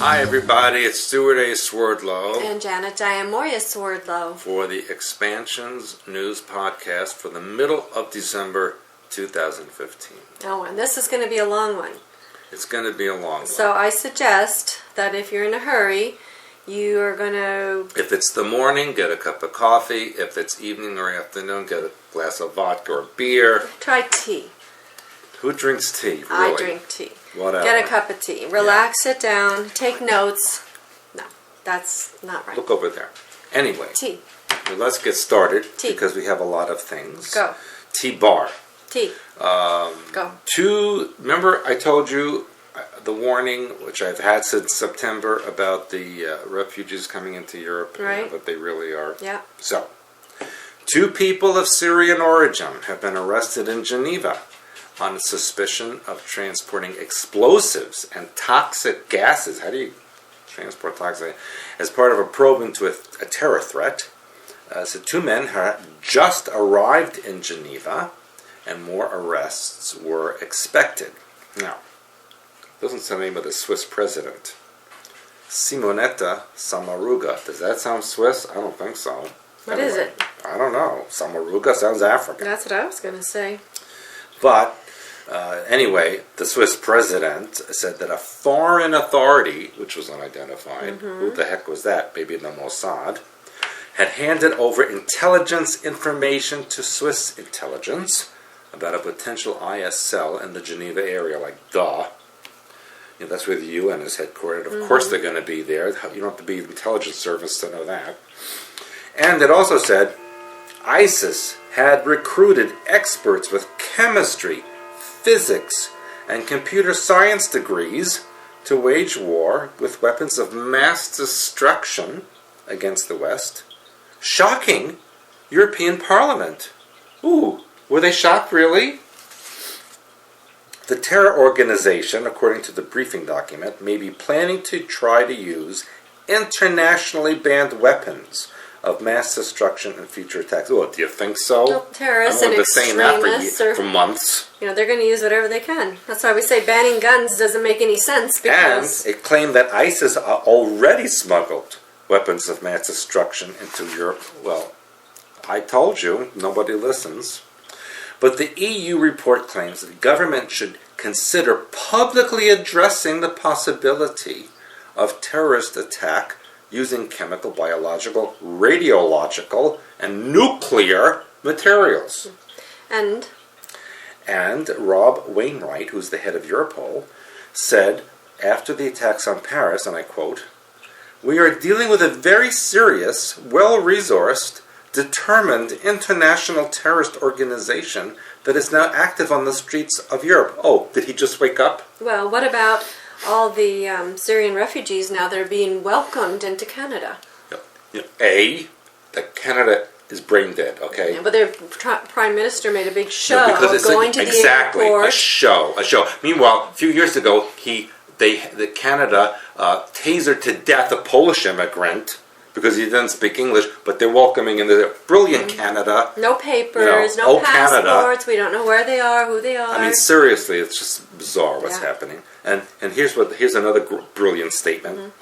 Hi everybody, it's Stewart A. Swerdlow and Janet Swerdlow for the Expansions News Podcast for the middle of December 2015. Oh, and this is going to be a long one. It's going to be a long one. So I suggest that if you're in a hurry, you are going to... If it's the morning, get a cup of coffee. If it's evening or afternoon, get a glass of vodka or beer. Try tea. Who drinks tea, really? I drink tea. Whatever. Get a cup of tea. Relax, sit down, take notes. No, that's not right. Look over there. Anyway. Tea. Well, let's get started. Tea. Because we have a lot of things. Go. Tea bar. Tea. Go. Remember I told you the warning, which I've had since September, about the refugees coming into Europe, right? What they really are. Yeah. So, 2 people of Syrian origin have been arrested in Geneva on suspicion of transporting explosives and toxic gases. How do you transport toxic? As part of a probe into a terror threat. So 2 men had just arrived in Geneva, and more arrests were expected. Now, it doesn't say the name of the Swiss president. Simonetta Sommaruga. Does that sound Swiss? I don't think so. What is it? I don't know. Sommaruga sounds African. That's what I was going to say. But, anyway, the Swiss president said that a foreign authority, which was unidentified, who the heck was that? Maybe the Mossad, had handed over intelligence information to Swiss intelligence about a potential IS cell in the Geneva area, like duh. You know, that's where the UN is headquartered. Of course they're going to be there. You don't have to be intelligence service to know that. And it also said ISIS had recruited experts with chemistry, physics, and computer science degrees to wage war with weapons of mass destruction against the West. Shocking European Parliament. Ooh, were they shocked, really? The terror organization, according to the briefing document, may be planning to try to use internationally banned weapons of mass destruction and future attacks. Oh, do you think so? Well, terrorists and extremists for months. You know, they're going to use whatever they can. That's why we say banning guns doesn't make any sense. Because and it claimed that ISIS already smuggled weapons of mass destruction into Europe. Well, I told you, nobody listens. But the EU report claims that the government should consider publicly addressing the possibility of terrorist attack using chemical, biological, radiological, and nuclear materials. And Rob Wainwright, who's the head of Europol, said after the attacks on Paris, and I quote, "We are dealing with a very serious, well-resourced, determined international terrorist organization that is now active on the streets of Europe." Oh, did he just wake up? Well, what about all the Syrian refugees now that are being welcomed into Canada? That Canada is brain dead, okay? Yeah, but their prime minister made a big show of going to the exactly, airport. a show. Meanwhile, a few years ago, Canada tasered to death a Polish immigrant because he didn't speak English, but they're welcoming in the brilliant Canada. No papers, no passports. Canada. We don't know where they are, who they are. I mean, seriously, it's just bizarre what's happening. And here's another brilliant statement.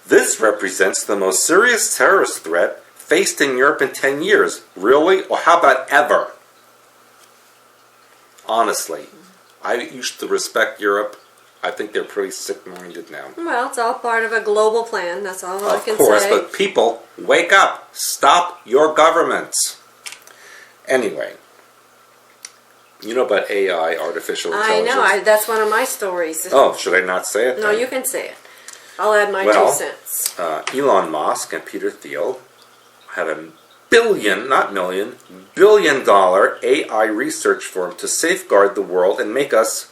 This represents the most serious terrorist threat faced in Europe in 10 years. Really? Or how about ever? Honestly, I used to respect Europe. I think they're pretty sick-minded now. Well, it's all part of a global plan. That's all I can say. Of course, but people, wake up. Stop your governments. Anyway, you know about AI, artificial intelligence? I know. That's one of my stories. Oh, should I not say it? No, you can say it. I'll add my 2 cents. Elon Musk and Peter Thiel had $1 billion, not million, $1 billion AI research firm to safeguard the world and make us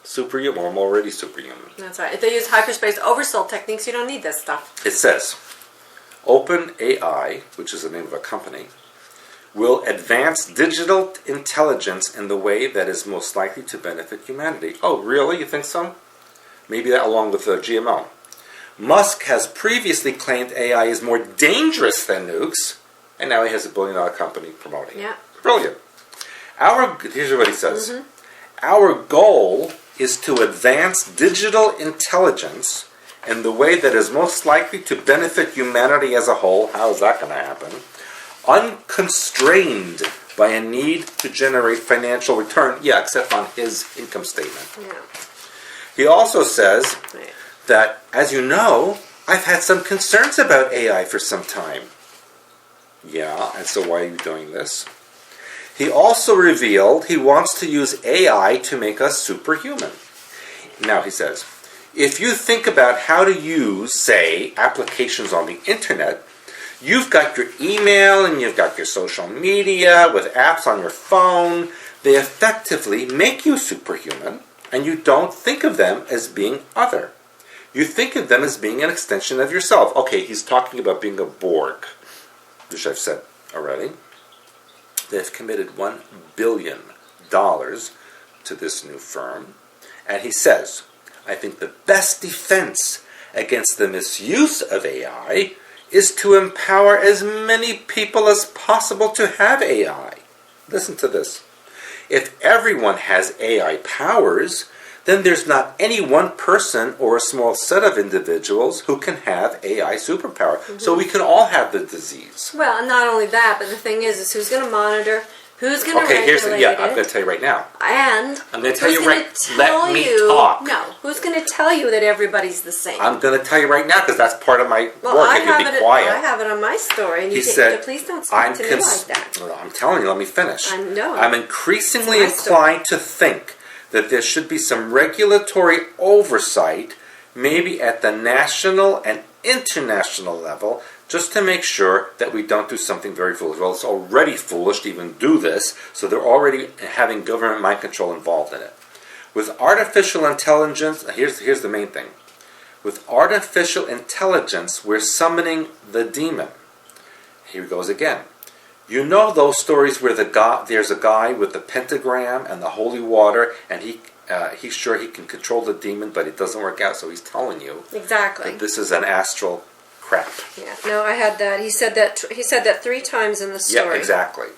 superhuman. I'm already superhuman. That's right. If they use hyperspace oversoul techniques, you don't need this stuff. It says, OpenAI, which is the name of a company, will advance digital intelligence in the way that is most likely to benefit humanity. Oh, really? You think so? Maybe that along with GMO. Musk has previously claimed AI is more dangerous than nukes, and now he has $1 billion company promoting it. Yeah. Brilliant. Here's what he says. Our goal is to advance digital intelligence in the way that is most likely to benefit humanity as a whole. How is that going to happen? Unconstrained by a need to generate financial return. Yeah, except on his income statement. Yeah. He also says Right. that, as you know, I've had some concerns about AI for some time. Yeah, and so why are you doing this? He also revealed he wants to use AI to make us superhuman. Now, he says, if you think about how to use, say, applications on the internet, you've got your email and you've got your social media with apps on your phone. They effectively make you superhuman, and you don't think of them as being other. You think of them as being an extension of yourself. Okay, he's talking about being a Borg, which I've said already. They've committed $1 billion to this new firm. And he says, I think the best defense against the misuse of AI is to empower as many people as possible to have AI. Listen to this. If everyone has AI powers, then there's not any one person or a small set of individuals who can have AI superpower. Mm-hmm. So we can all have the disease. Well, and not only that, but the thing is who's going to monitor, who's going to regulate it. I'm going to tell you right now. And I'm going to tell you right. Let me talk. No, who's going to tell you that everybody's the same? I'm going to tell you right now because that's part of my work. I have it on my story. And he said, please don't speak to me like that. Well, I'm telling you. Let me finish. I know. I'm increasingly inclined to think that there should be some regulatory oversight, maybe at the national and international level, just to make sure that we don't do something very foolish. Well, it's already foolish to even do this, so they're already having government mind control involved in it. With artificial intelligence, here's the main thing. With artificial intelligence, we're summoning the demon. Here he goes again. You know those stories where there's a guy with the pentagram and the holy water, and he's sure he can control the demon, but it doesn't work out, so he's telling you exactly that this is an astral crap. Yeah, no, I had that. He said that 3 times in the story. Yeah, exactly.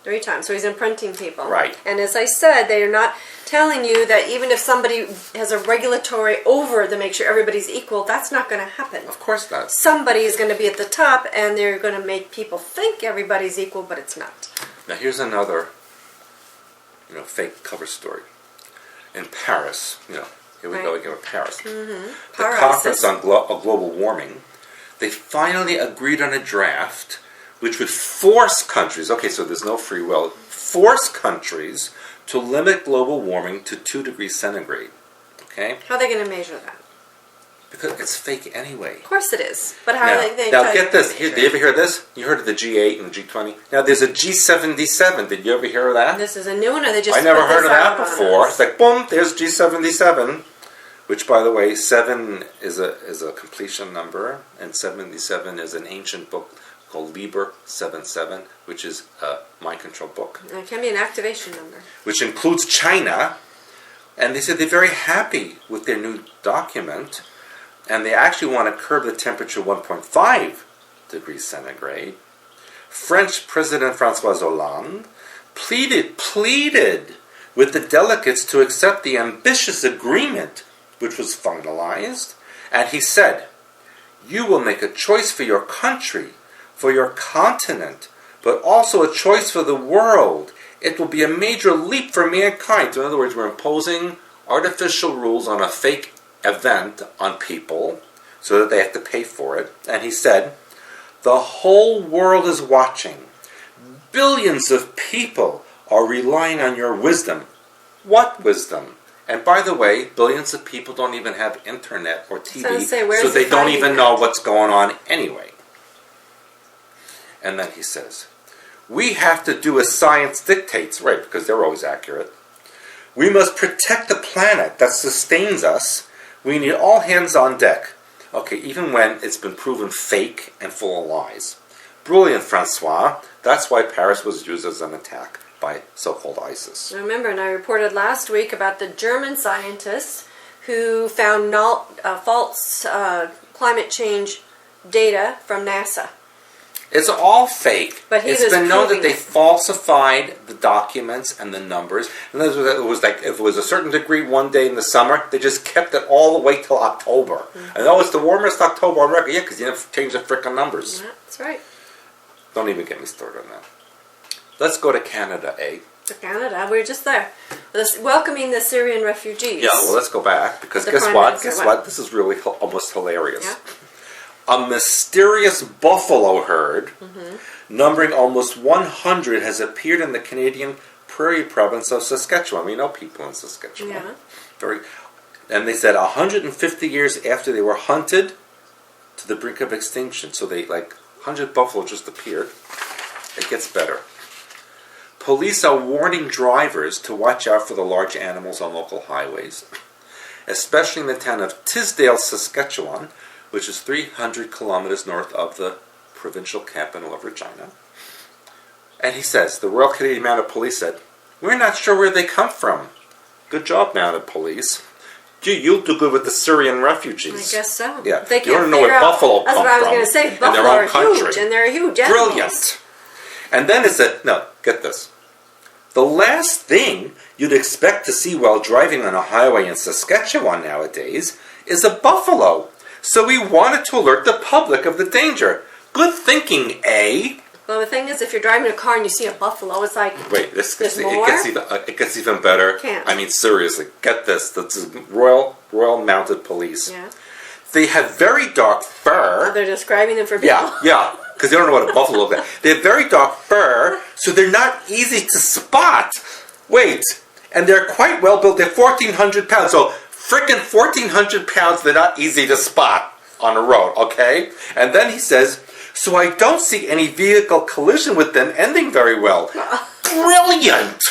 3 times. So he's imprinting people. Right. And as I said, they are not telling you that even if somebody has a regulatory over to make sure everybody's equal, that's not going to happen. Of course not. Somebody is going to be at the top, and they're going to make people think everybody's equal, but it's not. Now here's another, fake cover story. In Paris, here we go again with Paris. Mm-hmm. The conference on global warming, they finally agreed on a draft which would force countries, okay, so there's no free will, force countries to limit global warming to 2 degrees centigrade. Okay? How are they going to measure that? Because it's fake anyway. Of course it is. But how are they now get this. Did you ever hear this? You heard of the G8 and G20? Now there's a G77. Did you ever hear of that? This is a new one, or they just I never heard of that before. It's like, boom, there's G77. Which, by the way, 7 is a completion number, and 77 is an ancient book called Liber 77, which is a mind control book. It can be an activation number. Which includes China, and they said they're very happy with their new document, and they actually want to curb the temperature 1.5 degrees centigrade. French President François Hollande pleaded with the delegates to accept the ambitious agreement which was finalized, and he said, you will make a choice for your country, for your continent, but also a choice for the world. It will be a major leap for mankind. So in other words, we're imposing artificial rules on a fake event on people so that they have to pay for it. And he said, the whole world is watching. Billions of people are relying on your wisdom. What wisdom? And by the way, billions of people don't even have internet or TV, so they don't even know what's going on anyway. And then he says, we have to do as science dictates, right, because they're always accurate. We must protect the planet that sustains us. We need all hands on deck. Okay, even when it's been proven fake and full of lies. Brilliant, Francois. That's why Paris was used as an attack by so-called ISIS. Remember, and I reported last week about the German scientists who found false climate change data from NASA. It's all fake. But it's been known that they falsified the documents and the numbers. And it was like, if it was a certain degree one day in the summer, they just kept it all the way till October. Mm-hmm. And it's the warmest October on record. Yeah, because you never change the frickin' numbers. Yeah, that's right. Don't even get me started on that. Let's go to Canada, eh? To Canada, we're just there. Welcoming the Syrian refugees. Yeah, well, let's go back, because guess what? This is really almost hilarious. Yeah. A mysterious buffalo herd, numbering almost 100, has appeared in the Canadian Prairie province of Saskatchewan. We know people in Saskatchewan. Yeah. And they said 150 years after they were hunted to the brink of extinction. So 100 buffalo just appeared. It gets better. Police are warning drivers to watch out for the large animals on local highways, especially in the town of Tisdale, Saskatchewan, which is 300 kilometers north of the provincial capital of Regina. And he says, the Royal Canadian Mounted Police said, "We're not sure where they come from." Good job, Mounted Police. Gee, you'll do good with the Syrian refugees. I guess so. Yeah. They can't you don't know where buffalo come from. That's what I was going to say. Buffalo are huge, and they're huge animals. Brilliant. And then it said, no, get this. The last thing you'd expect to see while driving on a highway in Saskatchewan nowadays is a buffalo. So we wanted to alert the public of the danger. Good thinking, eh? Well, the thing is, if you're driving a car and you see a buffalo, it's like, wait, more? It gets even better. Can't. I mean, seriously, get this. This is Royal Mounted Police. Yeah. They have very dark fur. Oh, they're describing them for people. Yeah, because they don't know what a buffalo looks like. They have very dark fur, so they're not easy to spot. Wait, and they're quite well built. They're 1,400 pounds, so frickin' 1,400 pounds, they're not easy to spot on a road, okay? And then he says, so I don't see any vehicle collision with them ending very well. Brilliant!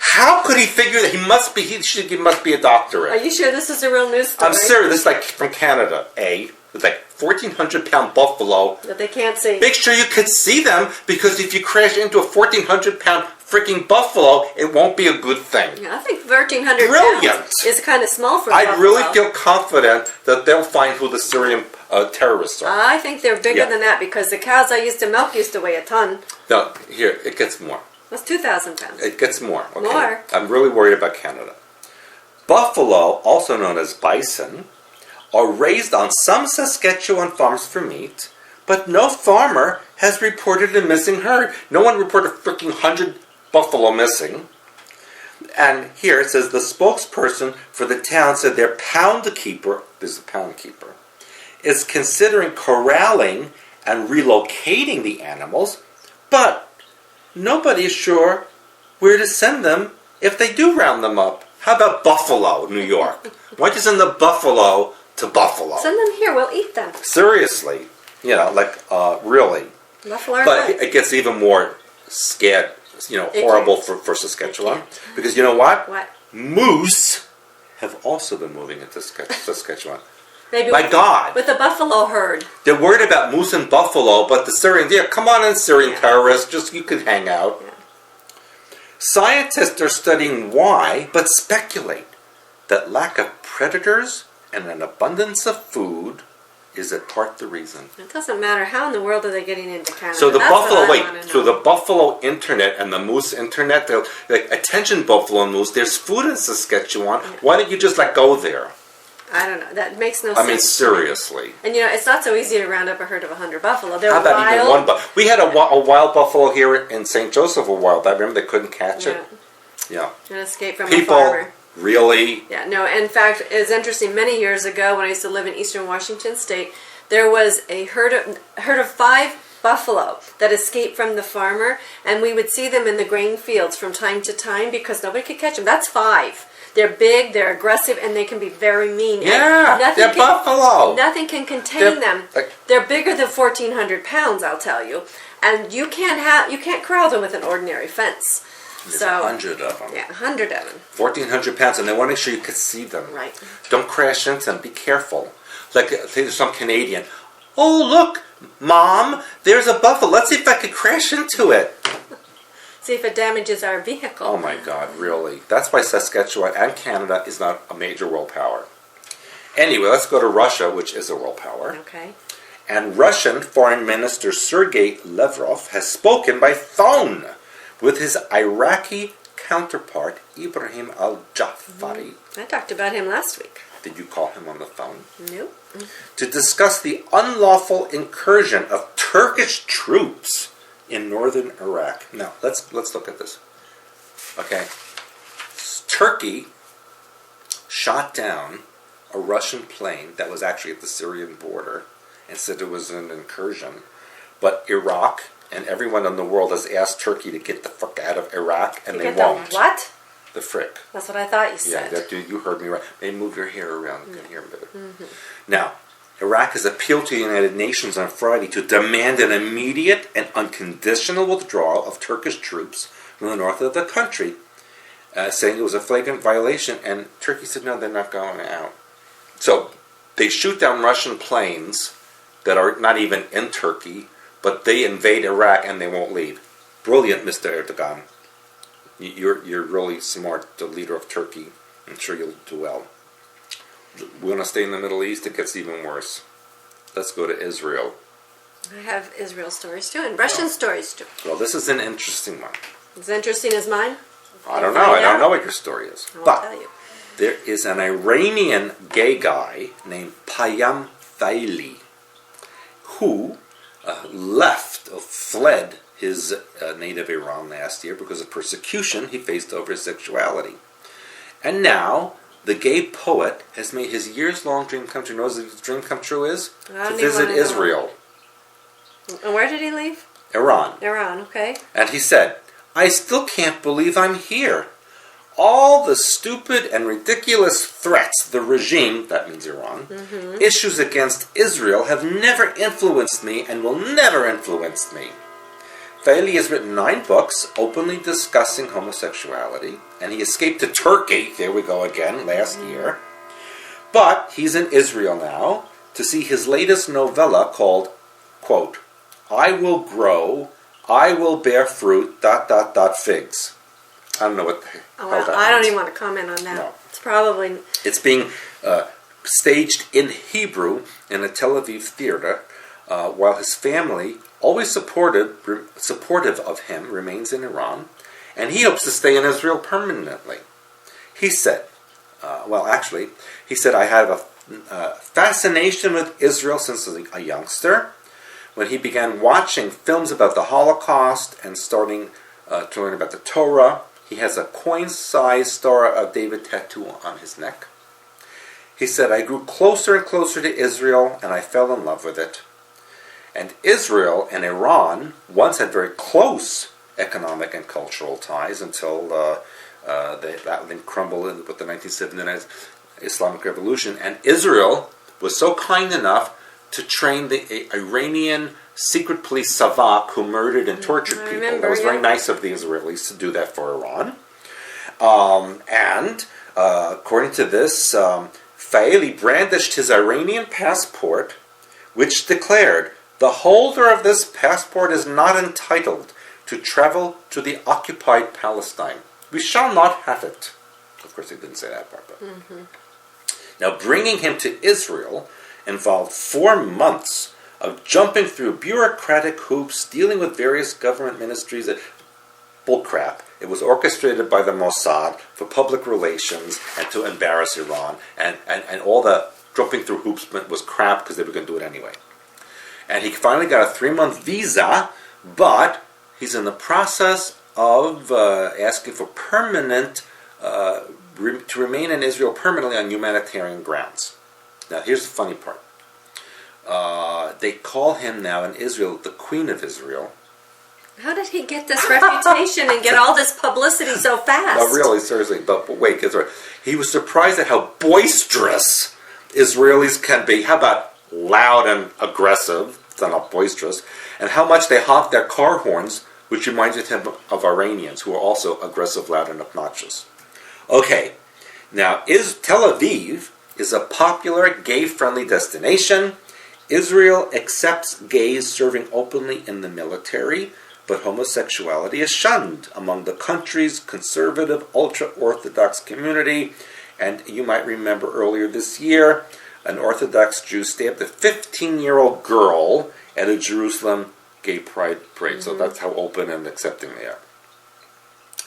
How could he figure that he must be a doctorate? Are you sure this is a real news story? I'm serious. This is like from Canada, eh? It's like 1,400-pound buffalo. That they can't see. Make sure you can see them, because if you crash into a 1,400-pound freaking buffalo, it won't be a good thing. Yeah, I think 1,300 pounds is kind of small for a buffalo. I really feel confident that they'll find who the Syrian terrorists are. I think they're bigger than that, because the cows I used to milk used to weigh a ton. No, here, it gets more. That's 2,000 pounds. It gets more. Okay? More. I'm really worried about Canada. Buffalo, also known as bison, are raised on some Saskatchewan farms for meat, but no farmer has reported a missing herd. No one reported a freaking 100 buffalo missing. And here it says the spokesperson for the town said their pound keeper, this is a pound keeper, is considering corralling and relocating the animals, but nobody is sure where to send them if they do round them up. How about Buffalo, New York? Why don't you send the buffalo to Buffalo? Send them here, we'll eat them. Seriously. Really. Buffalo but it gets even more scared, horrible for Saskatchewan. Because you know what? What? Moose have also been moving into Saskatchewan. Maybe My God. With the buffalo herd. They're worried about moose and buffalo, but the Syrians, come on in, Syrian terrorists, you could hang out. Yeah. Scientists are studying why, but speculate that lack of predators and an abundance of food is at part the reason. It doesn't matter. How in the world are they getting into Canada? So the buffalo internet and the moose internet, they're like, attention buffalo and moose, there's food in Saskatchewan. Yeah. Why don't you just go there? I don't know. That makes no sense. I mean, seriously. And it's not so easy to round up a herd of 100 buffalo. They're How about wild. even one? We had a wild buffalo here in St. Joseph a while back. Remember, they couldn't catch it? Yeah. An escape from a farmer. Really? Yeah, no, in fact, it's interesting. Many years ago, when I used to live in eastern Washington State, there was a herd of 5 buffalo that escaped from the farmer, and we would see them in the grain fields from time to time because nobody could catch them. That's 5. They're big, they're aggressive, and they can be very mean. Yeah, they're buffalo. Nothing can contain them. They're bigger than 1,400 pounds, I'll tell you. And you can't corral them with an ordinary fence. There's 100 of them. Yeah, 100 of them. 1,400 pounds, and they want to make sure you can see them. Right. Don't crash into them. Be careful. Like, there's some Canadian. Oh, look, Mom, there's a buffalo. Let's see if I could crash into it. See if it damages our vehicle. Oh my God, really? That's why Saskatchewan and Canada is not a major world power. Anyway, let's go to Russia, which is a world power. Okay. And Russian Foreign Minister Sergei Lavrov has spoken by phone with his Iraqi counterpart, Ibrahim al-Jafari. I talked about him last week. Did you call him on the phone? Nope. To discuss the unlawful incursion of Turkish troops in northern Iraq. Now, let's look at this. Okay. Turkey shot down a Russian plane that was actually at the Syrian border and said it was an incursion. But Iraq and everyone in the world has asked Turkey to get the fuck out of Iraq, and they won't. The what? The frick. That's what I thought you said. Yeah, you heard me right. They move your hair around. You can hear me better. Mm-hmm. Now, Iraq has appealed to the United Nations on Friday to demand an immediate and unconditional withdrawal of Turkish troops from the north of the country, saying it was a flagrant violation, and Turkey said, no, they're not going out. So, they shoot down Russian planes that are not even in Turkey, but they invade Iraq and they won't leave. Brilliant, Mr. Erdogan. You're really smart, the leader of Turkey. I'm sure you'll do well. We want to stay in the Middle East, it gets even worse. Let's go to Israel. I have Israel stories too, and Russian stories too. Well, this is an interesting one. As interesting as mine? I don't know. I don't know what your story is. I'll tell you. There is an Iranian gay guy named Payam Faili who fled his native Iran last year because of persecution he faced over his sexuality. And now, the gay poet has made his years-long dream come true. You know what his dream come true is? To visit Israel. And where did he leave? Iran. Iran, okay. And he said, I still can't believe I'm here. All the stupid and ridiculous threats the regime, that means Iran, issues against Israel have never influenced me and will never influence me. Faili has written 9 books openly discussing homosexuality, and he escaped to Turkey, there we go again, last year. But he's in Israel now to see his latest novella called, quote, I will grow, I will bear fruit, ... figs. I don't know what the hell that means. I don't even want to comment on that. No. It's probably... It's being staged in Hebrew in a Tel Aviv theater, while his family, always supportive of him, remains in Iran, and he hopes to stay in Israel permanently. He said, he said, I have a fascination with Israel since a youngster, when he began watching films about the Holocaust and starting to learn about the Torah. He has a coin-sized Star of David tattoo on his neck. He said, I grew closer and closer to Israel, and I fell in love with it. And Israel and Iran once had very close economic and cultural ties until that thing crumbled with the 1979 Islamic Revolution. And Israel was so kind enough to train the Iranian secret police Savak who murdered and tortured people. That was very nice of the Israelis to do that for Iran. According to this, Faili brandished his Iranian passport, which declared, the holder of this passport is not entitled to travel to the occupied Palestine. We shall not have it. Of course, he didn't say that part. But. Now, bringing him to Israel involved 4 months of jumping through bureaucratic hoops, dealing with various government ministries. Bullcrap. It was orchestrated by the Mossad for public relations and to embarrass Iran. And all the jumping through hoops was crap because they were going to do it anyway. And he finally got a 3-month visa, but he's in the process of asking for permanent, to remain in Israel permanently on humanitarian grounds. Now, here's the funny part. They call him now in Israel the Queen of Israel. How did he get this reputation and get all this publicity so fast? No, really, seriously. But wait, he was surprised at how boisterous Israelis can be. How about loud and aggressive? It's not boisterous. And how much they honk their car horns, which reminds him of Iranians, who are also aggressive, loud, and obnoxious. Okay, now Tel Aviv is a popular gay-friendly destination. Israel accepts gays serving openly in the military, but homosexuality is shunned among the country's conservative, ultra-Orthodox community. And you might remember earlier this year, an Orthodox Jew stabbed a 15-year-old girl at a Jerusalem gay pride parade. So that's how open and accepting they are.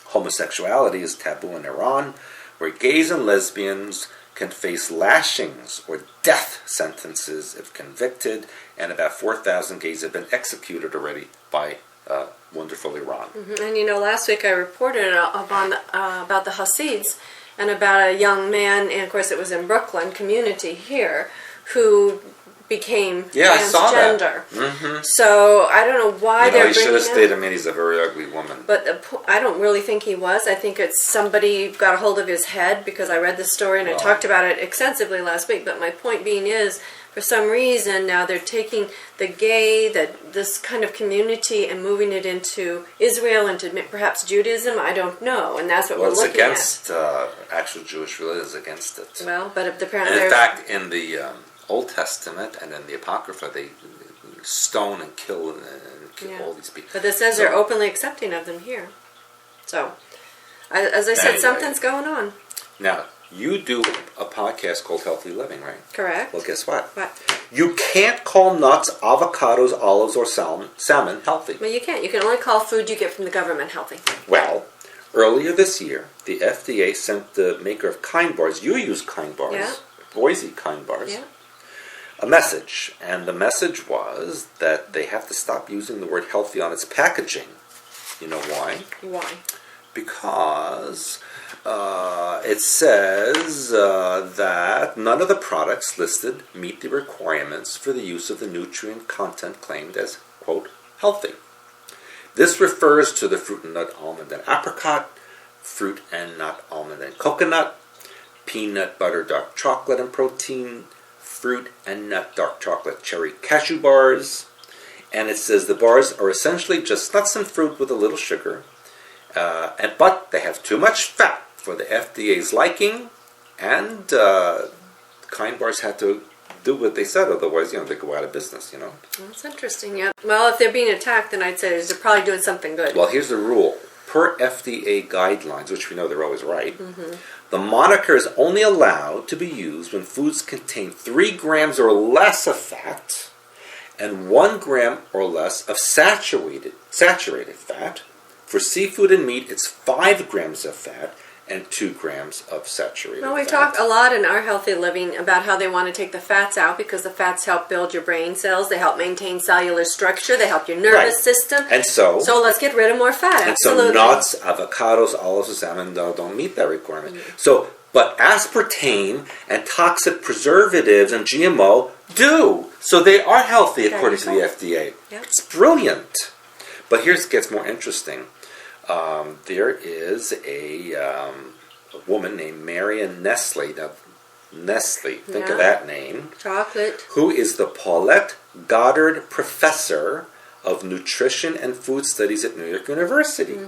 Homosexuality is taboo in Iran, where gays and lesbians can face lashings or death sentences if convicted, and about 4,000 gays have been executed already by wonderful Iran. And last week I reported about the Hasids and about a young man, and of course it was in Brooklyn community here, who became transgender. I saw that. So I don't know why they're he bringing should have it. stayed. I mean, he's a very ugly woman. But I don't really think he was. I think it's somebody got a hold of his head, because I read the story and I talked about it extensively last week. But my point being is, for some reason now they're taking the gay, this kind of community, and moving it into Israel, into perhaps Judaism. I don't know, and that's what we're looking at. It's against actual Jewish religion is against it. Well, but apparently, and in fact, in the Old Testament and in the Apocrypha, they stone and kill all these people. But this says they're openly accepting of them here. So, as I said, something's going on. Now, you do a podcast called Healthy Living, right? Correct. Well, guess what? What? You can't call nuts, avocados, olives, or salmon healthy. Well, you can't. You can only call food you get from the government healthy. Well, earlier this year, the FDA sent the maker of Kind Bars, you use Kind Bars, Yeah. Boise Kind Bars, Yeah. a message. And the message was that they have to stop using the word healthy on its packaging. You know why? Why? Because it says that none of the products listed meet the requirements for the use of the nutrient content claimed as, quote, healthy. This refers to the fruit and nut, almond and apricot, fruit and nut, almond and coconut, peanut butter dark chocolate and protein, fruit and nut dark chocolate cherry cashew bars. And it says the bars are essentially just nuts and fruit with a little sugar, but they have too much fat for the FDA's liking, and Kind Bars had to do what they said, otherwise, they go out of business, That's interesting, yeah. Well, if they're being attacked, then I'd say they're probably doing something good. Well, here's the rule. Per FDA guidelines, which we know they're always right, the moniker is only allowed to be used when foods contain 3 grams or less of fat and 1 gram or less of saturated fat. For seafood and meat, it's 5 grams of fat and 2 grams of saturated fat. Well, we've talked a lot in our Healthy Living about how they want to take the fats out because the fats help build your brain cells, they help maintain cellular structure, they help your nervous system. And so let's get rid of more fat, absolutely. And so nuts, avocados, olives, and salmon don't meet that requirement. But aspartame and toxic preservatives and GMO do. So they are healthy according to the FDA. Yep. It's brilliant. But here's gets more interesting. There is a woman named Marion Nestle. Now, Nestle, think of that name. Chocolate. Who is the Paulette Goddard Professor of Nutrition and Food Studies at New York University.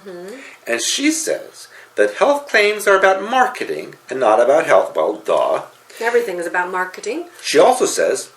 And she says that health claims are about marketing and not about health. Well, duh. Everything is about marketing. She also says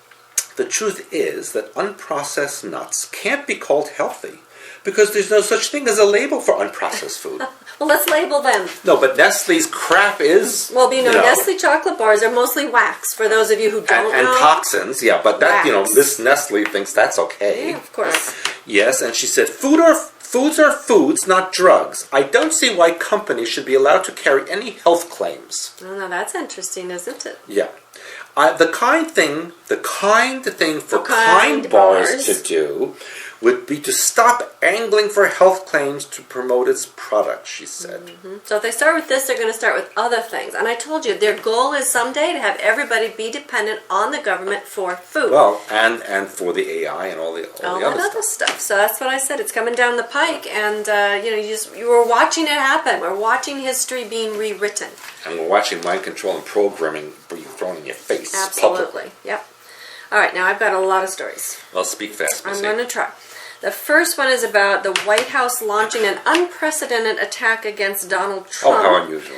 the truth is that unprocessed nuts can't be called healthy because there's no such thing as a label for unprocessed food. Well, let's label them. No, but Nestle's crap is... Well, Nestle chocolate bars are mostly wax, for those of you who don't know. And toxins, yeah, but that, Wax. This Nestle thinks that's okay. Yeah, of course. Yes, and she said, foods are foods, not drugs. I don't see why companies should be allowed to carry any health claims. Oh, now that's interesting, isn't it? Yeah. The kind thing for Kind Kind Bars Bars to do would be to stop angling for health claims to promote its product, she said. So if they start with this, they're going to start with other things. And I told you, their goal is someday to have everybody be dependent on the government for food. Well, and for the AI and all the other stuff. So that's what I said. It's coming down the pike, and you were watching it happen. We're watching history being rewritten. And we're watching mind control and programming being thrown in your face. Absolutely. Publicly. Yep. All right, now I've got a lot of stories. Well, speak fast, I'm Missy. going to try. The first one is about the White House launching an unprecedented attack against Donald Trump. Oh, how unusual.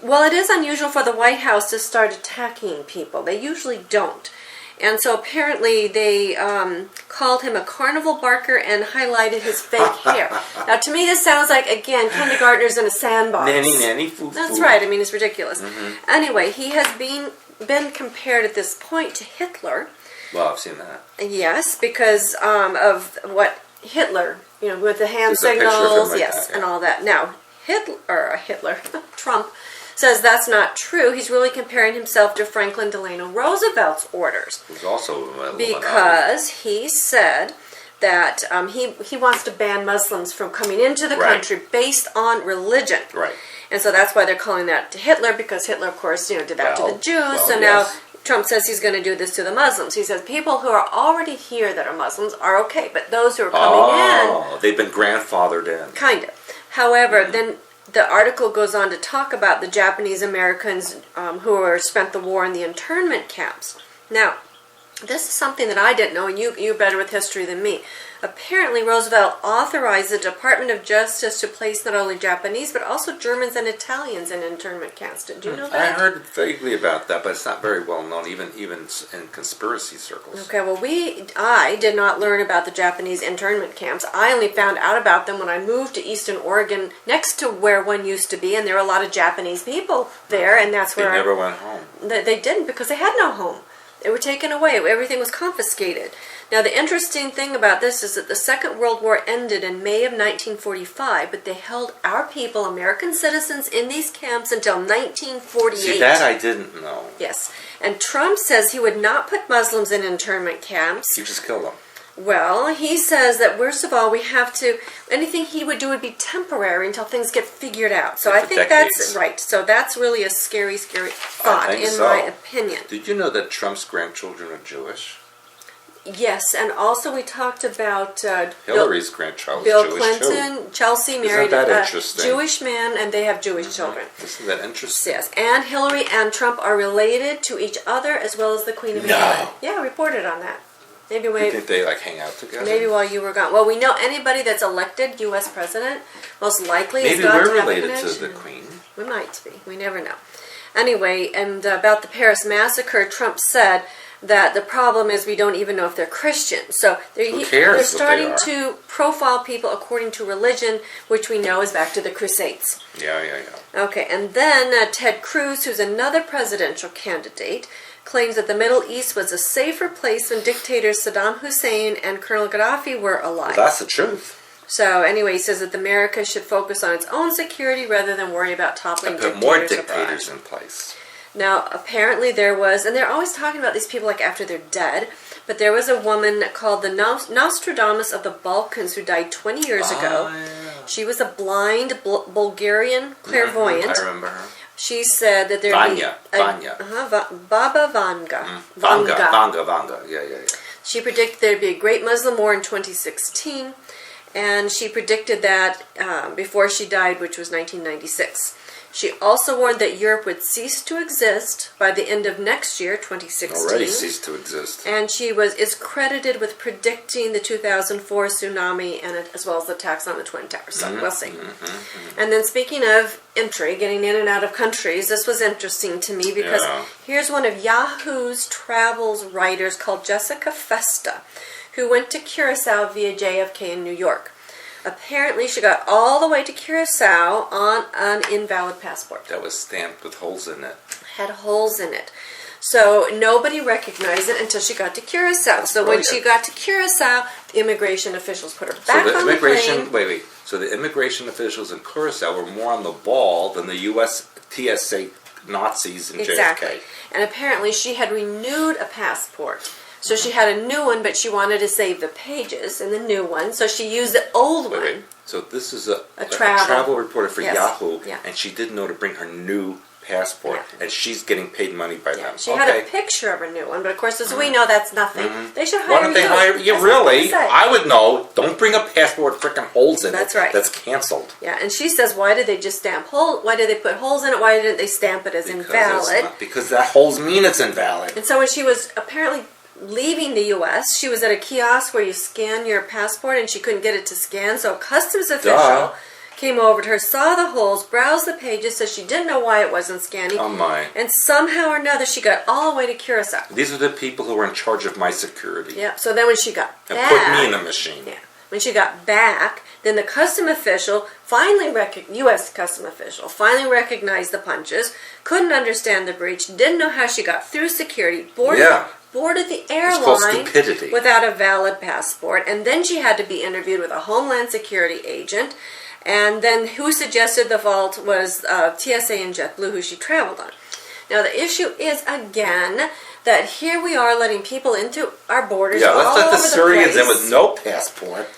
Well, it is unusual for the White House to start attacking people. They usually don't. And so apparently they called him a carnival barker and highlighted his fake hair. Now, to me, this sounds like, again, kindergartners in a sandbox. Nanny, That's right. I mean, it's ridiculous. Anyway, he has been been compared at this point to Hitler. Well, I've seen that. Yes, because of what Hitler, with the hand signals, and all that. Now, Hitler, Trump, says that's not true. He's really comparing himself to Franklin Delano Roosevelt's orders. Who's also because he said that he wants to ban Muslims from coming into the country based on religion. Right. And so that's why they're calling that to Hitler, because Hitler, of course, did that to the Jews. So now Trump says he's going to do this to the Muslims. He says people who are already here that are Muslims are okay, but those who are coming in... they've been grandfathered in. Kind of. However, then the article goes on to talk about the Japanese Americans who spent the war in the internment camps. Now, this is something that I didn't know, and you're better with history than me. Apparently, Roosevelt authorized the Department of Justice to place not only Japanese, but also Germans and Italians in internment camps. Did you know that? I heard vaguely about that, but it's not very well known, even in conspiracy circles. Okay, well, I did not learn about the Japanese internment camps. I only found out about them when I moved to Eastern Oregon, next to where one used to be, and there were a lot of Japanese people there, and that's where they never went home. They didn't, because they had no home. They were taken away. Everything was confiscated. Now, the interesting thing about this is that the Second World War ended in May of 1945, but they held our people, American citizens, in these camps until 1948. See, that I didn't know. Yes. And Trump says he would not put Muslims in internment camps. He just killed them. Well, he says that, first of all, we have to, anything he would do would be temporary until things get figured out. So I think that's right. So that's really a scary, scary thought, my opinion. Did you know that Trump's grandchildren are Jewish? Yes, and also we talked about Hillary's grandchild Bill Jewish Clinton. too. Chelsea married a Jewish man, and they have Jewish children. Isn't that interesting? Yes, and Hillary and Trump are related to each other as well as the Queen of England. Yeah, reported on that. Maybe you think they hang out together? Maybe while you were gone. Well, we know anybody that's elected U.S. president most likely maybe is going to have a related connection. to the Queen. We might be. We never know. Anyway, and about the Paris massacre, Trump said that the problem is we don't even know if they're Christians. So they're starting to profile people according to religion, which we know is back to the Crusades. Yeah. Okay, and then Ted Cruz, who's another presidential candidate, claims that the Middle East was a safer place when dictators Saddam Hussein and Colonel Gaddafi were alive. Well, that's the truth. So anyway, he says that America should focus on its own security rather than worry about toppling dictators. Put more dictators in place. Now, apparently there was, and they're always talking about these people like after they're dead, but there was a woman called the Nostradamus of the Balkans who died 20 years ago. Yeah. She was a blind Bulgarian clairvoyant. I remember her. She said that there Vanya. Baba Vanga. Vanga. Yeah. She predicted there'd be a great Muslim war in 2016, and she predicted that before she died, which was 1996. She also warned that Europe would cease to exist by the end of next year, 2016. Already ceased to exist. And she is credited with predicting the 2004 tsunami and as well as the attacks on the Twin Towers. So we'll see. And then speaking of entry, getting in and out of countries, this was interesting to me because here's one of Yahoo's travels writers called Jessica Festa, who went to Curacao via JFK in New York. Apparently, she got all the way to Curacao on an invalid passport. That was stamped with holes in it. Had holes in it. So nobody recognized it until she got to Curacao. That's so brilliant. when she got to Curacao, the immigration officials put her back on the plane. Wait. So the immigration officials in Curacao were more on the ball than the U.S. TSA Nazis in JFK. And apparently she had renewed a passport. So she had a new one, but she wanted to save the pages in the new one, so she used the old one. Wait. So this is a travel reporter for Yahoo, and she didn't know to bring her new passport, and she's getting paid money by them. She had a picture of her new one, but of course, as we know, that's nothing. They should hire you. Why don't they hire you? Really? I would know. Don't bring a passport with freaking holes in it. That's right. That's canceled. Yeah, and she says, why did they just stamp holes? Why did they put holes in it? Why didn't they stamp it as invalid? Because that holes mean it's invalid. And so when she was apparently leaving the U.S., she was at a kiosk where you scan your passport, and she couldn't get it to scan, so a customs official came over to her, saw the holes, browsed the pages, so she didn't know why it wasn't scanning. Oh my. And somehow or another, she got all the way to Curacao. These are the people who were in charge of my security. Yeah, so then when she got back... And put me in the machine. Yeah. When she got back, then the custom official U.S. custom official finally recognized the punches, couldn't understand the breach, didn't know how she got through security, boarded the airline without a valid passport, and then she had to be interviewed with a Homeland Security agent. And then who suggested the fault was TSA and JetBlue, who she traveled on. Now the issue is, again, that here we are letting people into our borders all over the place. Yeah, let's let the Syrians in with no passport.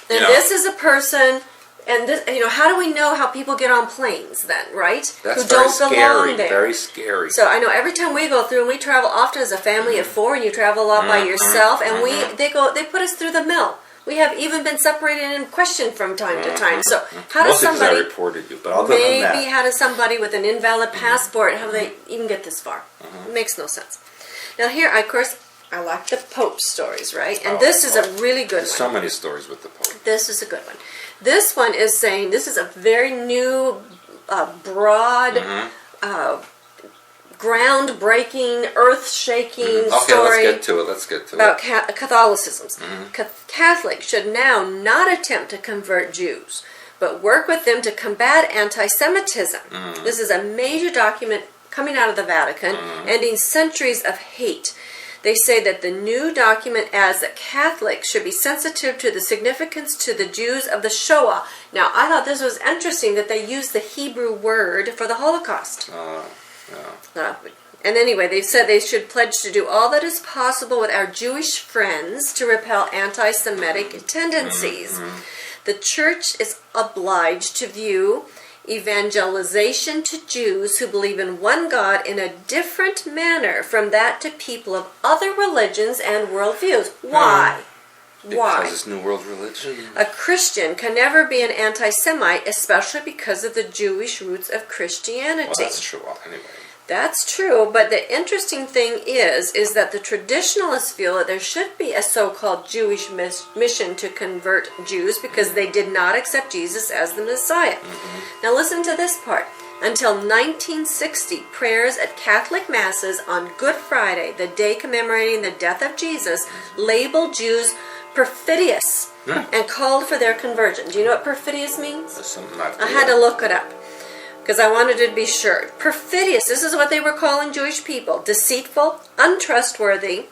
And this is a person, and this, how do we know how people get on planes then, right? That's who don't belong there. Very scary. So I know every time we go through, and we travel often as a family of 4, and you travel a lot by yourself, and they put us through the mill. We have even been separated and questioned from time to time. So how does somebody, reported you, but other than that, how does somebody with an invalid passport, how do they even get this far? It makes no sense. Now here, of course, I like the Pope stories, right? And this is a really good one. So many stories with the Pope. This is a good one. This one is saying, this is a very new, broad, groundbreaking, earth-shaking story. Let's get to it. About Catholicism. Catholics should now not attempt to convert Jews, but work with them to combat anti-Semitism. This is a major document coming out of the Vatican, ending centuries of hate. They say that the new document adds that Catholics should be sensitive to the significance to the Jews of the Shoah. Now, I thought this was interesting that they used the Hebrew word for the Holocaust. And anyway, they said they should pledge to do all that is possible with our Jewish friends to repel anti-Semitic tendencies. The Church is obliged to view evangelization to Jews who believe in one God in a different manner from that to people of other religions and worldviews. Why? Because it's New World religion. A Christian can never be an anti-Semite, especially because of the Jewish roots of Christianity. Well, that's true. Anyway. That's true, but the interesting thing is that the traditionalists feel that there should be a so-called Jewish mission to convert Jews because they did not accept Jesus as the Messiah. Now listen to this part. Until 1960, prayers at Catholic Masses on Good Friday, the day commemorating the death of Jesus, labeled Jews perfidious and called for their conversion. Do you know what perfidious means? I had to look it up, because I wanted to be sure. Perfidious, this is what they were calling Jewish people. Deceitful, untrustworthy,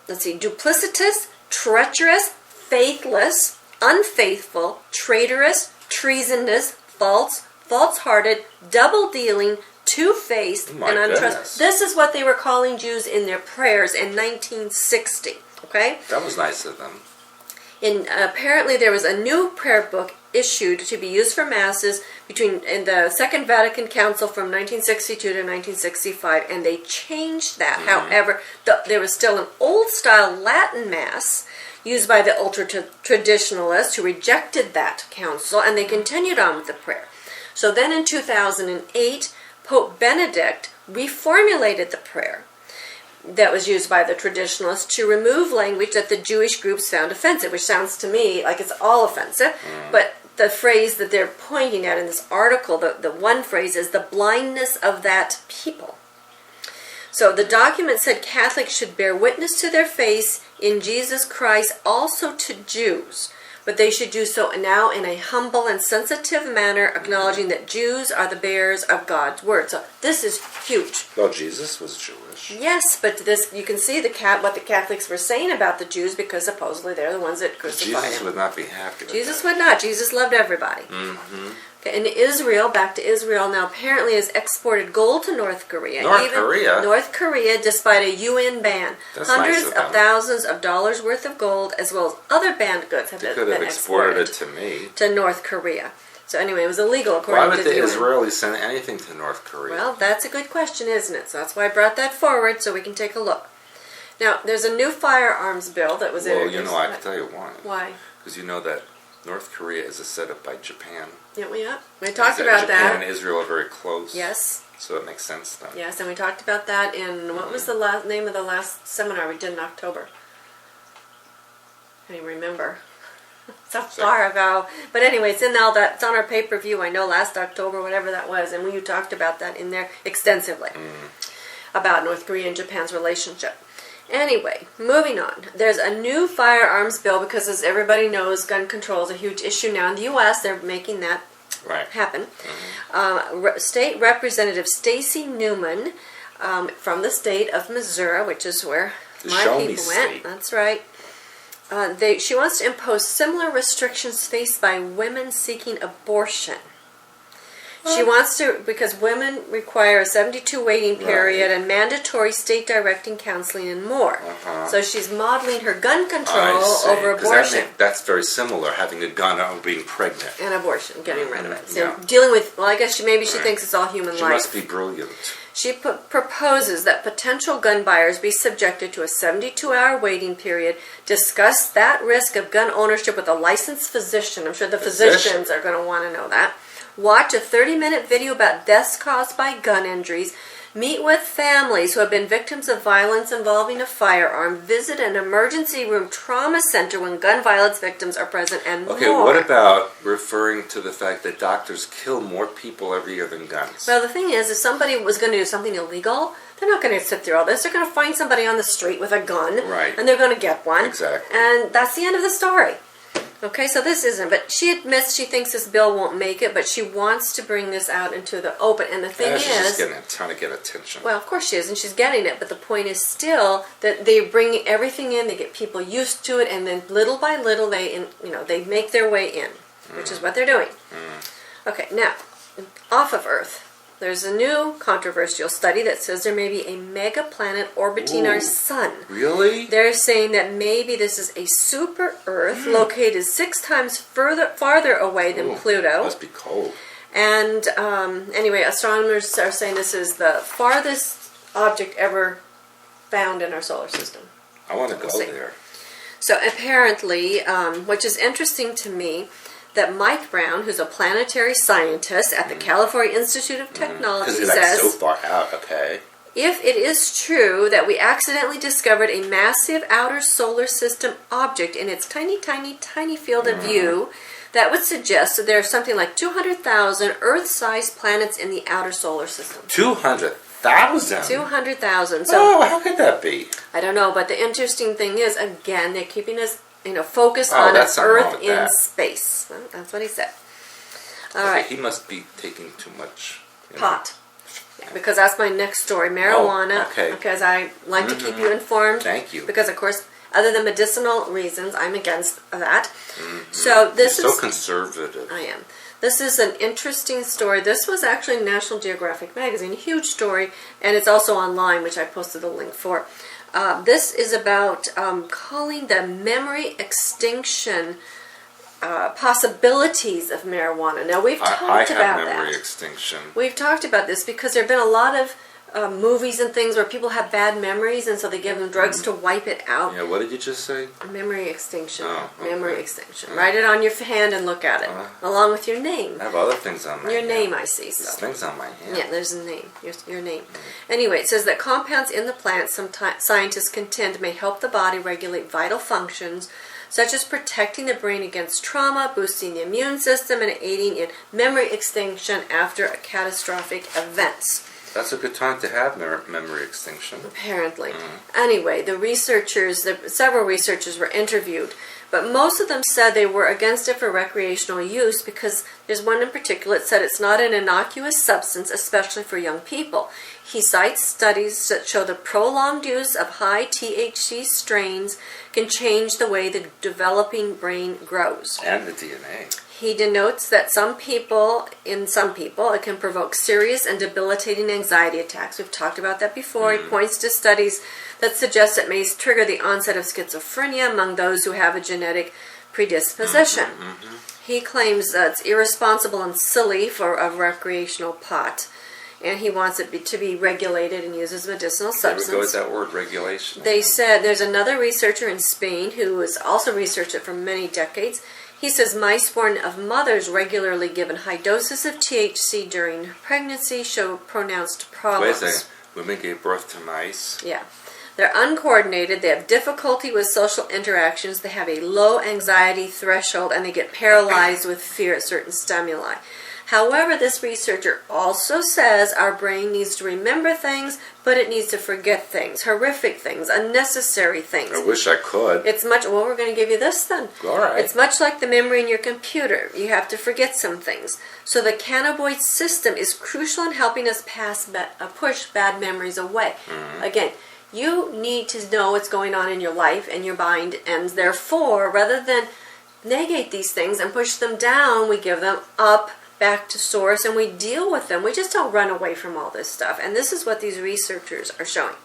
duplicitous, treacherous, faithless, unfaithful, traitorous, treasonous, false-hearted, double-dealing, two-faced, and untrustworthy. This is what they were calling Jews in their prayers in 1960. Okay? That was nice of them. Apparently there was a new prayer book issued to be used for masses in the Second Vatican Council from 1962 to 1965, and they changed that. However, there was still an old-style Latin Mass used by the ultra-traditionalists who rejected that council, and they continued on with the prayer. So then in 2008, Pope Benedict reformulated the prayer that was used by the traditionalists to remove language that the Jewish groups found offensive, which sounds to me like it's all offensive. But the phrase that they're pointing at in this article, the one phrase is the blindness of that people. So the document said Catholics should bear witness to their faith in Jesus Christ also to Jews, but they should do so now in a humble and sensitive manner, acknowledging that Jews are the bearers of God's word. So this is huge. Well, Jesus was Jewish. Yes, but this you can see what the Catholics were saying about the Jews, because supposedly they're the ones that crucified him. Jesus would not be happy with Jesus that. would not. Jesus loved everybody. Okay, and Israel, back to Israel now, apparently has exported gold to North Korea. North Korea, despite a UN ban. That's Hundreds nice of thousands of dollars worth of gold, as well as other banned goods, have been exported to North Korea. So anyway, it was illegal according to the UN. Why would the Israelis send anything to North Korea? Well, that's a good question, isn't it? So that's why I brought that forward, so we can take a look. Now, there's a new firearms bill that was introduced. Well, I can tell you why. Why? Because you know that North Korea is a setup by Japan. Yeah, we talked about that. Japan and Israel are very close. Yes. So it makes sense then. Yes, and we talked about that in, what was the name of the last seminar we did in October? I don't even remember. So far ago. But anyway, it's in all that. It's on our pay-per-view, I know, last October, whatever that was, and we talked about that in there extensively, about North Korea and Japan's relationship. Anyway, moving on. There's a new firearms bill because, as everybody knows, gun control is a huge issue now in the U.S. They're making that happen. State Representative Stacey Newman from the state of Missouri, which is where my people went. That's right. She wants to impose similar restrictions faced by women seeking abortion. She wants to, because women require a 72 waiting period and mandatory state directing counseling and more. So she's modeling her gun control over abortion. That's very similar, having a gun or being pregnant. And abortion, getting rid of it. So dealing with, well, I guess she thinks it's all human life. She must be brilliant. She proposes that potential gun buyers be subjected to a 72-hour waiting period, discuss that risk of gun ownership with a licensed physician. I'm sure the physicians are going to want to know that. Watch a 30-minute video about deaths caused by gun injuries. Meet with families who have been victims of violence involving a firearm. Visit an emergency room trauma center when gun violence victims are present, and more. Okay, what about referring to the fact that doctors kill more people every year than guns? Well, the thing is, if somebody was going to do something illegal, they're not going to sit through all this. They're going to find somebody on the street with a gun, and they're going to get one. Exactly. And that's the end of the story. Okay, so this isn't, but she admits she thinks this bill won't make it, but she wants to bring this out into the open. And the thing is, she's just trying to get attention. Well, of course she is, and she's getting it. But the point is still that they bring everything in, they get people used to it, and then little by little they make their way in, which is what they're doing. Okay, now off of Earth. There's a new controversial study that says there may be a mega planet orbiting our sun. Really? They're saying that maybe this is a super Earth located 6 times farther away than Pluto. Must be cold. And anyway, astronomers are saying this is the farthest object ever found in our solar system. I want to go there. So apparently, which is interesting to me, that Mike Brown, who's a planetary scientist at the California Institute of Technology, says, so far out, okay. If it is true that we accidentally discovered a massive outer solar system object in its tiny, tiny, tiny field of view, that would suggest that there are something like 200,000 Earth-sized planets in the outer solar system. 200,000? 200,000. So, how could that be? I don't know, but the interesting thing is, again, they're keeping us focus on Earth in space. Well, that's what he said. All right. He must be taking too much pot. Yeah, because that's my next story, marijuana. Because I like to keep you informed. Thank you. Because, of course, other than medicinal reasons, I'm against that. So this You're so conservative. I am. This is an interesting story. This was actually in National Geographic magazine, a huge story, and it's also online, which I posted a link for. This is about calling the memory extinction possibilities of marijuana. Now, we've talked about that. Memory extinction. We've talked about this because there have been a lot of movies and things where people have bad memories, and so they give them drugs to wipe it out. Yeah, what did you just say? Memory extinction. Oh, okay. Memory extinction. Write it on your hand and look at it, along with your name. I have other things on my hand. Your name, I see. So. There's things on my hand. Yeah, there's a name. Your name. Anyway, it says that compounds in the plant, some scientists contend, may help the body regulate vital functions, such as protecting the brain against trauma, boosting the immune system, and aiding in memory extinction after a catastrophic events. That's a good time to have memory extinction. Apparently. Anyway, several researchers were interviewed, but most of them said they were against it for recreational use because there's one in particular that said it's not an innocuous substance, especially for young people. He cites studies that show the prolonged use of high THC strains can change the way the developing brain grows. And the DNA. He denotes that in some people, it can provoke serious and debilitating anxiety attacks. We've talked about that before. He points to studies that suggest it may trigger the onset of schizophrenia among those who have a genetic predisposition. He claims that it's irresponsible and silly for a recreational pot, and he wants it to be regulated and used as a medicinal substance. There we go with that word, regulation. They said there's another researcher in Spain who has also researched it for many decades. He says mice born of mothers regularly given high doses of THC during pregnancy show pronounced problems. Wait a second. Women gave birth to mice? Yeah. They're uncoordinated, they have difficulty with social interactions, they have a low anxiety threshold, and they get paralyzed with fear at certain stimuli. However, this researcher also says our brain needs to remember things, but it needs to forget things, horrific things, unnecessary things. I wish I could. It's much, well, we're going to give you this then. All right. It's much like the memory in your computer. You have to forget some things. So the cannabinoid system is crucial in helping us push bad memories away. Again, you need to know what's going on in your life and your mind, and therefore, rather than negate these things and push them down, we give them up, back to source, and we deal with them. We just don't run away from all this stuff. And this is what these researchers are showing.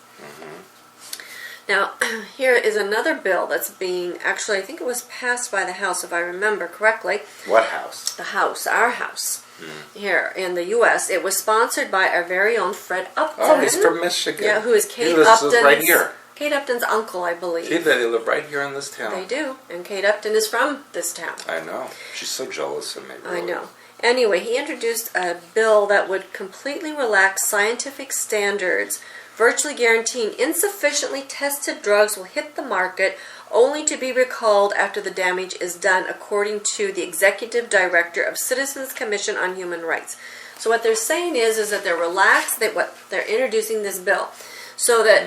Now, here is another bill that's being, actually, I think it was passed by the House, if I remember correctly. What house? The House, our House, here in the U.S. It was sponsored by our very own Fred Upton. Oh, he's from Michigan. Yeah, who is Kate lives Upton's, right here. Kate Upton's uncle, I believe. See, they live right here in this town. They do, and Kate Upton is from this town. I know. She's so jealous of me. Really. I know. Anyway, he introduced a bill that would completely relax scientific standards, virtually guaranteeing insufficiently tested drugs will hit the market only to be recalled after the damage is done, according to the executive director of Citizens Commission on Human Rights. So what they're saying is that they're relaxed, they're introducing this bill so that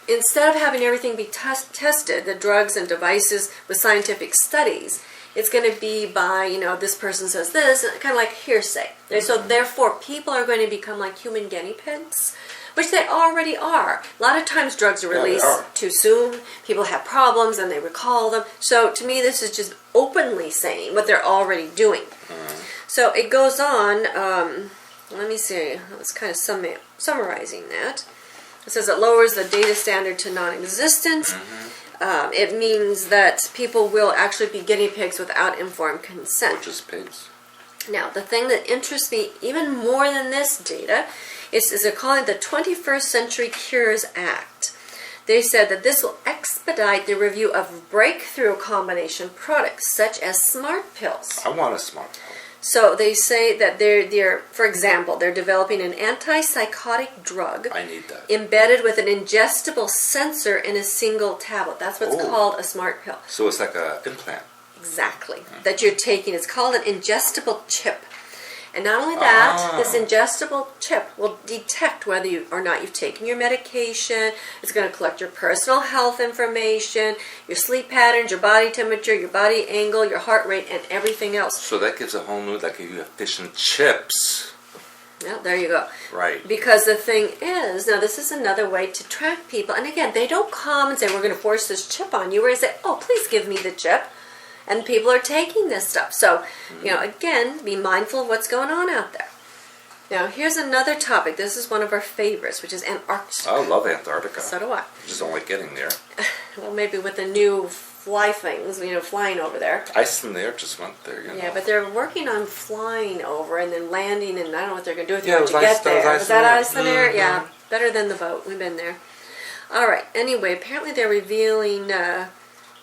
instead of having everything be tested, the drugs and devices with scientific studies, it's going to be by, this person says this, kind of like hearsay. So therefore, people are going to become like human guinea pigs, which they already are. A lot of times drugs are released too soon. People have problems and they recall them. So to me, this is just openly saying what they're already doing. So it goes on. Let me see. It's kind of summarizing that. It says it lowers the data standard to non-existent. It means that people will actually be guinea pigs without informed consent. Or just pigs. Now, the thing that interests me even more than this data is they're calling it the 21st Century Cures Act. They said that this will expedite the review of breakthrough combination products, such as smart pills. I want a smart pill. So they say that they're, for example, they're developing an antipsychotic drug. I need that. Embedded with an ingestible sensor in a single tablet. That's what's called a smart pill. So it's like an implant. Exactly. That you're taking. It's called an ingestible chip. And not only that, this ingestible chip will detect whether you or not you've taken your medication. It's going to collect your personal health information, your sleep patterns, your body temperature, your body angle, your heart rate, and everything else. So that gives a whole new, like if you have fish and chips. Yeah, there you go. Right. Because the thing is, now this is another way to track people. And again, they don't come and say, we're going to force this chip on you. Where they say, oh, please give me the chip. And people are taking this stuff. So, again, be mindful of what's going on out there. Now, here's another topic. This is one of our favorites, which is Antarctica. I love Antarctica. So do I. Just don't like getting there. Well, maybe with the new fly things, flying over there. Iceland just went there, Yeah, but they're working on flying over and then landing, and I don't know what they're going to do with you once you get there. Was that Iceland Air? Mm-hmm. Yeah, better than the boat. We've been there. All right. Anyway, apparently they're revealing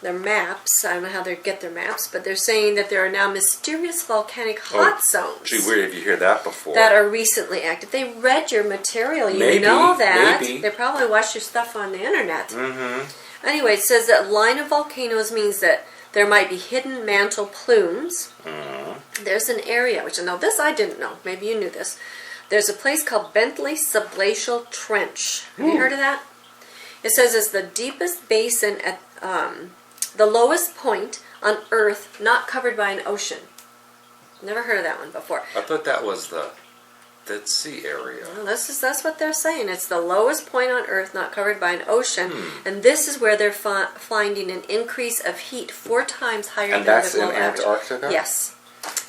their maps. I don't know how they get their maps, but they're saying that there are now mysterious volcanic hot zones. Gee, where have you heard that before? That are recently active. They read your material. You Maybe, know that. maybe. They probably watched your stuff on the internet. Mm-hmm. Anyway, it says that line of volcanoes means that there might be hidden mantle plumes. Mm-hmm. There's an area, which this I didn't know. Maybe you knew this. There's a place called Bentley Subglacial Trench. Have you heard of that? It says it's the deepest basin at the lowest point on Earth not covered by an ocean. Never heard of that one before. I thought that was the Dead Sea area. Well, that's what they're saying. It's the lowest point on Earth not covered by an ocean. And this is where they're finding an increase of heat 4 times higher than the global average. And that's in Antarctica? Yes.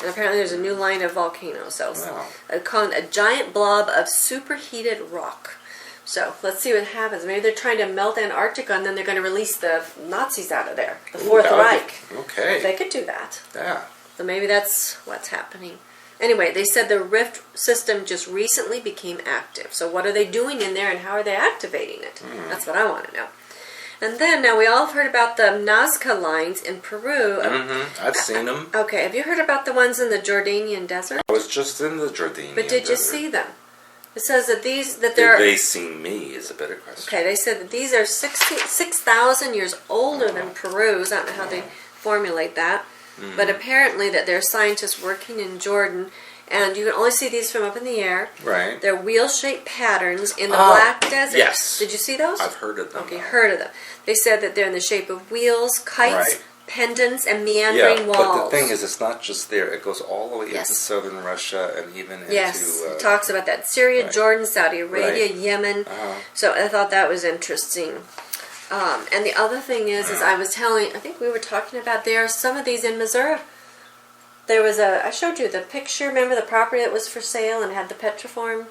And apparently there's a new line of volcanoes. So Wow. They're calling it a giant blob of superheated rock. So let's see what happens. Maybe they're trying to melt Antarctica and then they're going to release the Nazis out of there. The Fourth Reich. Okay. They could do that. Yeah. So maybe that's what's happening. Anyway, they said the rift system just recently became active. So what are they doing in there and how are they activating it? That's what I want to know. And then, now we all have heard about the Nazca Lines in Peru. I've seen them. Okay, have you heard about the ones in the Jordanian desert? I was just in the Jordanian But did you desert. see them? It says that Did they're... they see me is a better question. Okay, they said that these are 6,000 years older than Peru's. I don't know how they formulate that. but apparently that there are scientists working in Jordan, and you can only see these from up in the air. Right. They're wheel-shaped patterns in the Black Desert. Yes. Did you see those? I've heard of them. Okay, heard of them. They said that they're in the shape of wheels, kites, Right. pendants, and meandering walls. But the thing is, it's not just there. It goes all the way Yes. into southern Russia and even into... Yes, it talks about that. Syria, right. Jordan, Saudi Arabia, Right. Yemen. Uh-huh. So I thought that was interesting. And the other thing is I was telling, I think we were talking about, there are some of these in Missouri. There was I showed you the picture, remember the property that was for sale and had the petroform?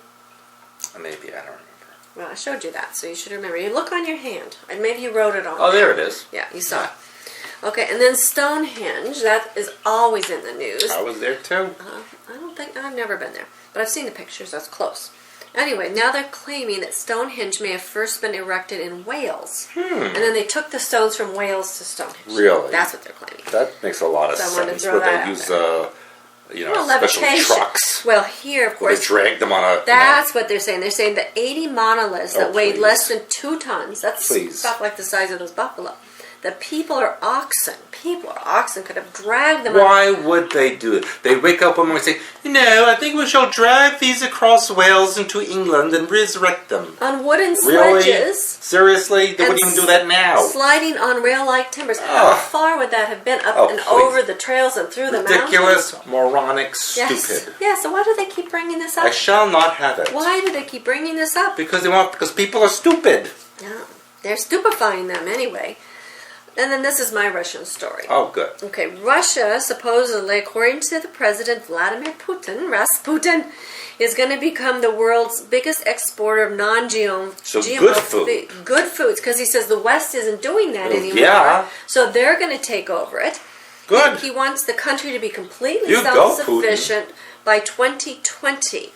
Maybe, I don't remember. Well, I showed you that, so you should remember. You look on your hand, and maybe you wrote it on. Oh, there it is. Yeah, you saw it. Okay, and then Stonehenge, that is always in the news. I was there too. I don't think, I've never been there, but I've seen the pictures, that's close. Anyway, now they're claiming that Stonehenge may have first been erected in Wales. And then they took the stones from Wales to Stonehenge. Really? That's what they're claiming. That makes a lot of So I wanted to sense. throw Where that they out use, Well, special levitation. trucks. Well, here, of Where they course, drag them on a... that's what they're saying. They're saying that 80 monoliths that weighed please. less than 2 tons, that's Please. stuff like the size of those buffalo. The people are oxen could have dragged them Why would they do it? They wake up one morning and say, I think we shall drag these across Wales into England and resurrect them. on wooden Really? sledges. Seriously? They and wouldn't even do that now. Sliding on rail-like timbers. How Ugh. far would that have been up Oh, and please. over the trails and through the mountains? Ridiculous, moronic, Yes. stupid. Yeah, so why do they keep bringing this up? I shall not have it. Why do they keep bringing this up? Because people are stupid. No, they're stupefying them anyway. And then this is my Russian story. Oh, good. Okay, Russia supposedly, according to the president Vladimir Putin, Rasputin, is going to become the world's biggest exporter of non-GMO So good food. Good foods, because he says the West isn't doing that Well, anymore. yeah. So they're going to take over it. Good. He wants the country to be completely You go, self-sufficient by 2020.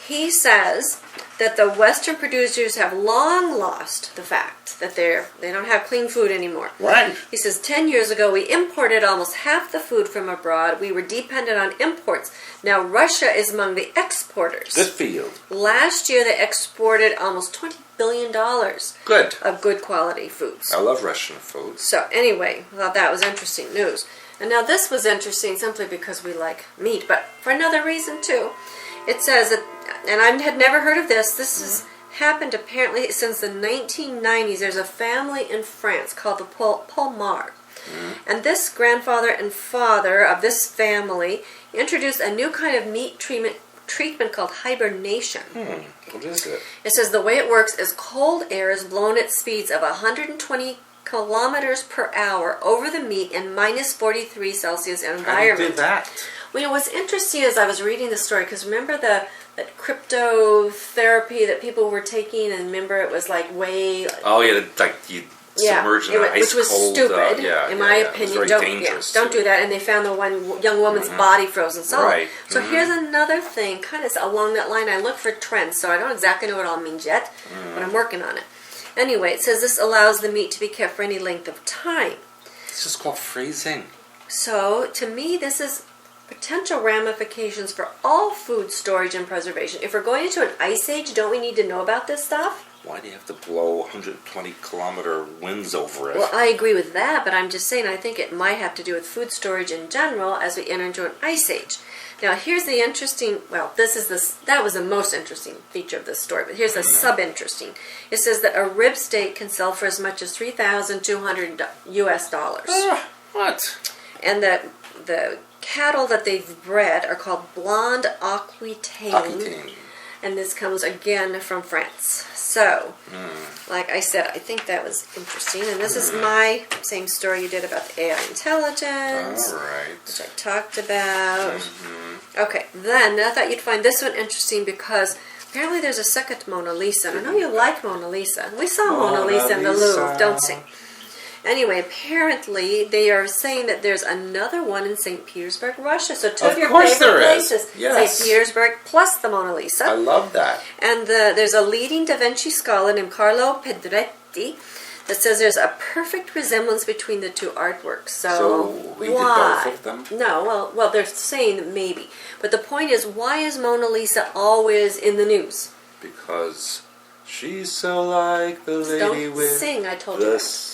He says that the Western producers have long lost the fact that they don't have clean food anymore. Right. He says 10 years ago we imported almost half the food from abroad. We were dependent on imports. Now Russia is among the exporters. Good for you. Last year they exported almost $20 billion Good. of good quality foods. I love Russian food. So anyway, I thought that was interesting news. And now this was interesting simply because we like meat, but for another reason too. It says that, and I had never heard of this, has happened apparently since the 1990s. There's a family in France called the Polmar. And this grandfather and father of this family introduced a new kind of meat treatment called hibernation. What is it? It says the way it works is cold air is blown at speeds of 120 kilometers per hour over the meat in minus 43 Celsius environment. How do you do that? Well, what's interesting is I was reading the story, because remember that cryptotherapy that people were taking, and remember it was like way... Oh, yeah, like you submerge in an ice which was cold... stupid, in my It was opinion. very dangerous, Don't too. do that. And they found the one young woman's body frozen solid. Right. So here's another thing, kind of along that line. I look for trends, so I don't exactly know what it all means yet, but I'm working on it. Anyway, it says this allows the meat to be kept for any length of time. It's just called freezing. So, to me, this is potential ramifications for all food storage and preservation. If we're going into an ice age, don't we need to know about this stuff? Why do you have to blow 120 kilometer winds over it? Well, I agree with that, but I'm just saying I think it might have to do with food storage in general as we enter into an ice age. Now, here's the interesting, that was the most interesting feature of this story, but here's the sub-interesting. It says that a rib steak can sell for as much as $3,200 US. What? And the cattle that they've bred are called Blonde Aquitaine. Aquitaine. And this comes again from France. So, like I said, I think that was interesting. And this is my same story you did about the AI intelligence. All right. Which I talked about. Okay, then I thought you'd find this one interesting because apparently there's a second Mona Lisa. And I know you like Mona Lisa. We saw Mona Lisa in the Louvre, don't we? Anyway, apparently they are saying that there's another one in St. Petersburg, Russia. So two of your favorite places, yes. St. Petersburg plus the Mona Lisa. I love that. And there's a leading Da Vinci scholar named Carlo Pedretti that says there's a perfect resemblance between the two artworks. So we did why? both of them? No, well, they're saying that maybe. But the point is, why is Mona Lisa always in the news? Because She's so like the lady Don't with sing, I told the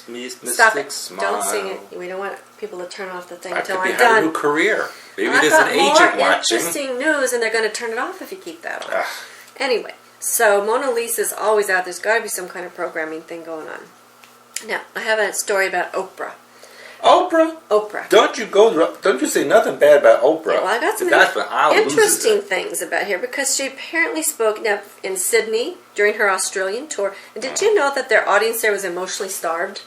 you. mystic Stop it. smile. Don't sing it. We don't want people to turn off the thing That until could be I'm her done. new career. Maybe I've there's got an more agent watching. interesting news, and they're going to turn it off if you keep that on. Ugh. Anyway, so Mona Lisa's always out. There's got to be some kind of programming thing going on. Now, I have a story about Oprah. Oprah? Don't you say nothing bad about Oprah. Well, I got some interesting things about here because she apparently spoke now in Sydney during her Australian tour. And did you know that their audience there was emotionally starved?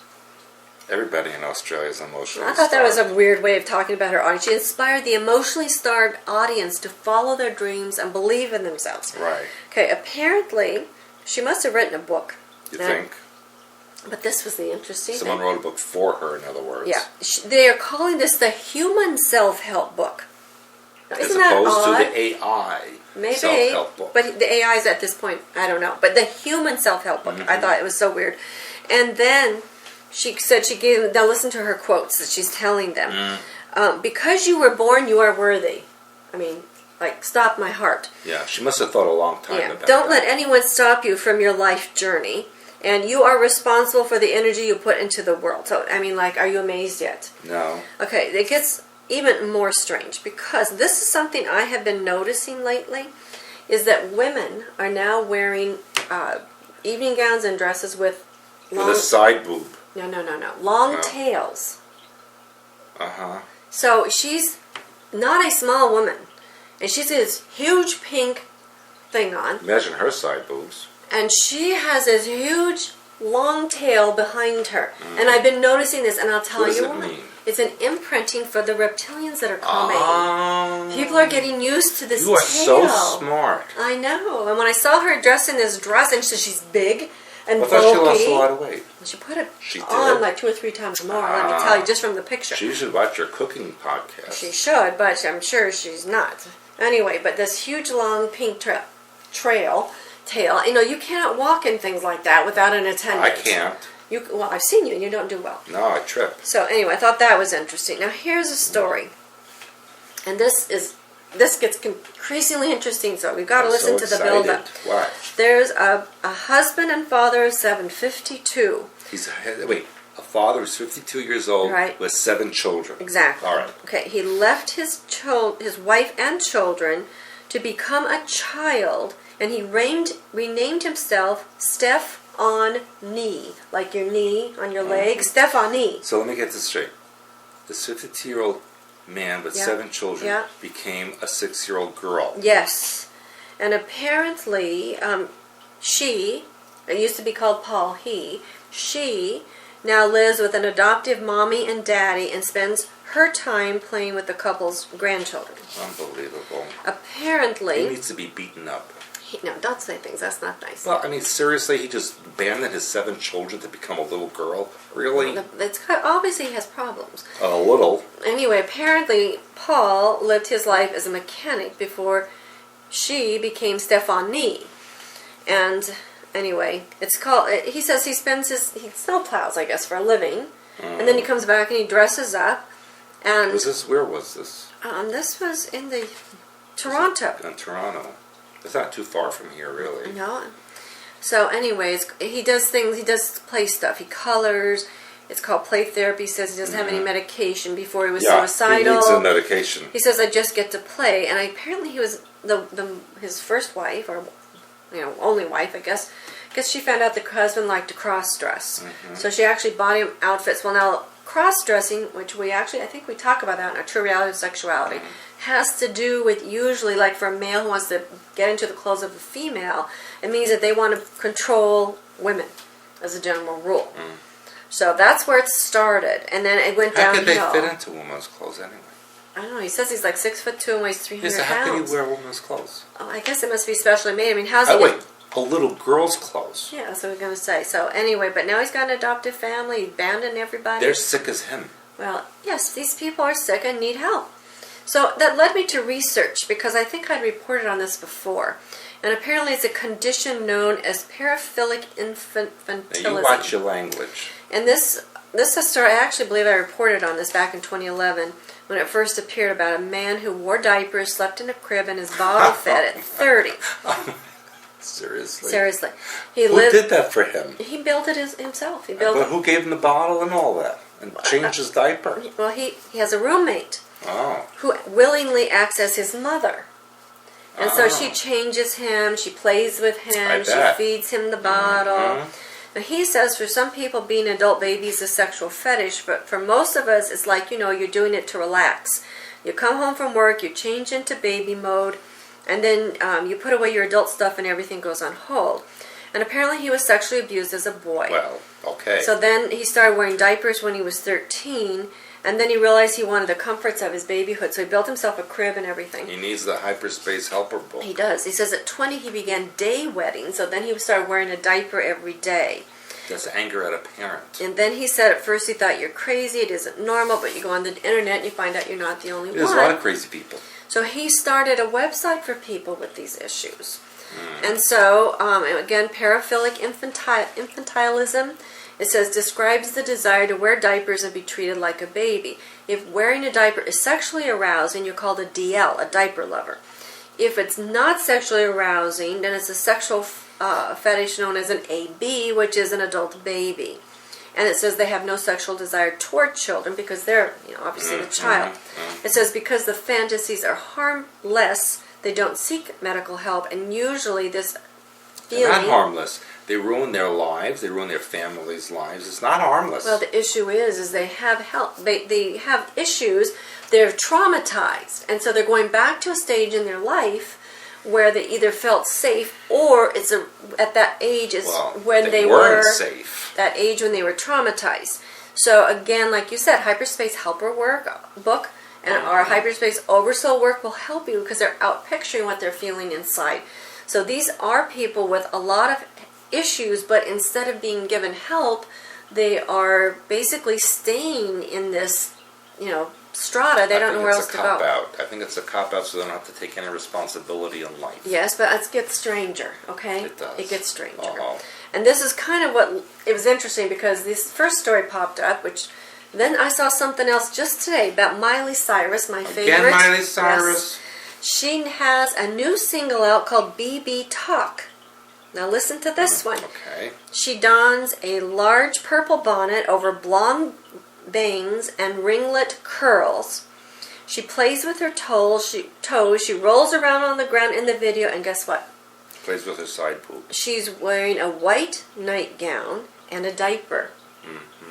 Everybody in Australia is emotionally I thought starved. that was a weird way of talking about her audience. She inspired the emotionally starved audience to follow their dreams and believe in themselves. Right. Okay, apparently, she must have written a book. You think? But this was the interesting Someone thing. wrote a book for her, in other words. Yeah, they are calling this the human self-help book. Now, As isn't that opposed odd? to the AI Maybe, self-help book. but the AI is at this point, I don't know. But the human self-help book, I thought it was so weird. And then she said now listen to her quotes that she's telling them. Because you were born, you are worthy. I mean, like, stop my heart. Yeah, she must have thought a long time about Don't that. let anyone stop you from your life journey. And you are responsible for the energy you put into the world. So, I mean, like, are you amazed yet? No. Okay, it gets even more strange because this is something I have been noticing lately, is that women are now wearing evening gowns and dresses with long... With a side boob. No. Long No. tails. Uh-huh. So she's not a small woman. And she's got this huge pink thing on. Imagine her side boobs. And she has this huge long tail behind her. And I've been noticing this, and I'll tell What does you it what. mean? It's an imprinting for the reptilians that are coming. Oh. People are getting used to this You are tail. so smart. I know. And when I saw her dressed in this dress, and she's big and I thought she lost a bulky. lot of weight. She put it She on did? like 2 or 3 times more, let me tell you, just from the picture. She should watch your cooking podcast. She should, but I'm sure she's not. Anyway, but this huge long pink tail, you know, you cannot walk in things like that without an attendant. I can't. Well, I've seen you and you don't do well. No, I trip. So anyway, I thought that was interesting. Now here's a story. And this gets increasingly interesting, so we've got to listen to the build-up. What? There's a husband and father of 7, 52. A father who's 52 years old Right. with 7 children. Exactly. All right. Okay, he left his wife and children to become a child, and he renamed himself Steph-on-Knee, like your knee on your leg, Steph-on-Knee. So let me get this straight. This 52-year-old man with 7 children became a 6-year-old girl. Yes, and apparently it used to be called Paul, she now lives with an adoptive mommy and daddy and spends her time playing with the couple's grandchildren. Unbelievable. Apparently... He needs to be beaten up. No, don't say things. That's not nice. Well, I mean, seriously, he just abandoned his 7 children to become a little girl? Really? Obviously, he has problems. A little. Anyway, apparently, Paul lived his life as a mechanic before she became Steph-on-Knee. And anyway, he says he snow plows, I guess, for a living. And then he comes back and he dresses up. And Where was this? This was in the Toronto. In Toronto. It's not too far from here, really. No. So anyways, he does things, he does play stuff. He colors. It's called play therapy. He says he doesn't have any medication before he was suicidal. He needs some medication. He says, I just get to play. And apparently he was his first wife, or only wife, I guess. Because she found out the husband liked to cross-dress. So she actually bought him outfits. Well, now, cross-dressing, which I think we talk about that in our True Reality of Sexuality, has to do with usually, like for a male who wants to get into the clothes of a female, it means that they want to control women, as a general rule. So that's where it started. And then it went downhill. How could they fit into women's clothes anyway? I don't know. He says he's like 6'2" and weighs 300 Yes, so how pounds. can he wear women's clothes? Oh, I guess it must be specially made. I mean, how's he... A little girl's clothes. Yeah, that's what I was going to say. So anyway, but now he's got an adoptive family. He abandoned everybody. They're sick as him. Well, yes, these people are sick and need help. So that led me to research, because I think I'd reported on this before. And apparently it's a condition known as paraphilic infantilism. Now you watch your language. And this is a story, I actually believe I reported on this back in 2011, when it first appeared, about a man who wore diapers, slept in a crib, and is bottle fed at 30. Seriously? Seriously. Who did that for him? He built it himself. He built But who gave him the bottle and all that? And changed his diaper? Well, he has a roommate Oh. who willingly acts as his mother. And so she changes him, she plays with him, she feeds him the bottle. Mm-hmm. Now he says for some people being an adult baby is a sexual fetish, but for most of us it's like, you're doing it to relax. You come home from work, you change into baby mode, and then you put away your adult stuff and everything goes on hold. And apparently he was sexually abused as a boy. Well, okay. So then he started wearing diapers when he was 13, and then he realized he wanted the comforts of his babyhood, so he built himself a crib and everything. He needs the hyperspace helper book. He does. He says at 20 he began day wedding, so then he started wearing a diaper every day. That's anger at a parent. And then he said at first he thought you're crazy, it isn't normal, but you go on the internet and you find out you're not the only one. There's a lot of crazy people. So he started a website for people with these issues. And so, again, paraphilic infantilism, it says, describes the desire to wear diapers and be treated like a baby. If wearing a diaper is sexually arousing, you're called a DL, a diaper lover. If it's not sexually arousing, then it's a sexual fetish known as an AB, which is an adult baby. And it says they have no sexual desire toward children because they're, obviously the child. It says because the fantasies are harmless, they don't seek medical help, and usually this feeling... They're not harmless. They ruin their lives. They ruin their families' lives. It's not harmless. Well, the issue is they have help. They have issues. They're traumatized, and so they're going back to a stage in their life where they either felt safe or at that age is when they were safe. That age when they were traumatized. So again, like you said, hyperspace helper book and our hyperspace oversoul work will help you because they're out picturing what they're feeling inside. So these are people with a lot of issues, but instead of being given help, they are basically staying in this, strata. They don't know where else to go. I think it's a cop-out so they don't have to take any responsibility in life. Yes, but it gets stranger, okay? It does. It gets stranger. Uh-oh. And this is kind of what, it was interesting because this first story popped up, which then I saw something else just today about Miley Cyrus, my favorite. Again, Miley Cyrus. Yes. She has a new single out called BB Talk. Now listen to this one. Okay. She dons a large purple bonnet over blonde bangs and ringlet curls. She plays with her toes. She rolls around on the ground in the video, and guess what? Plays with her side poop. She's wearing a white nightgown and a diaper.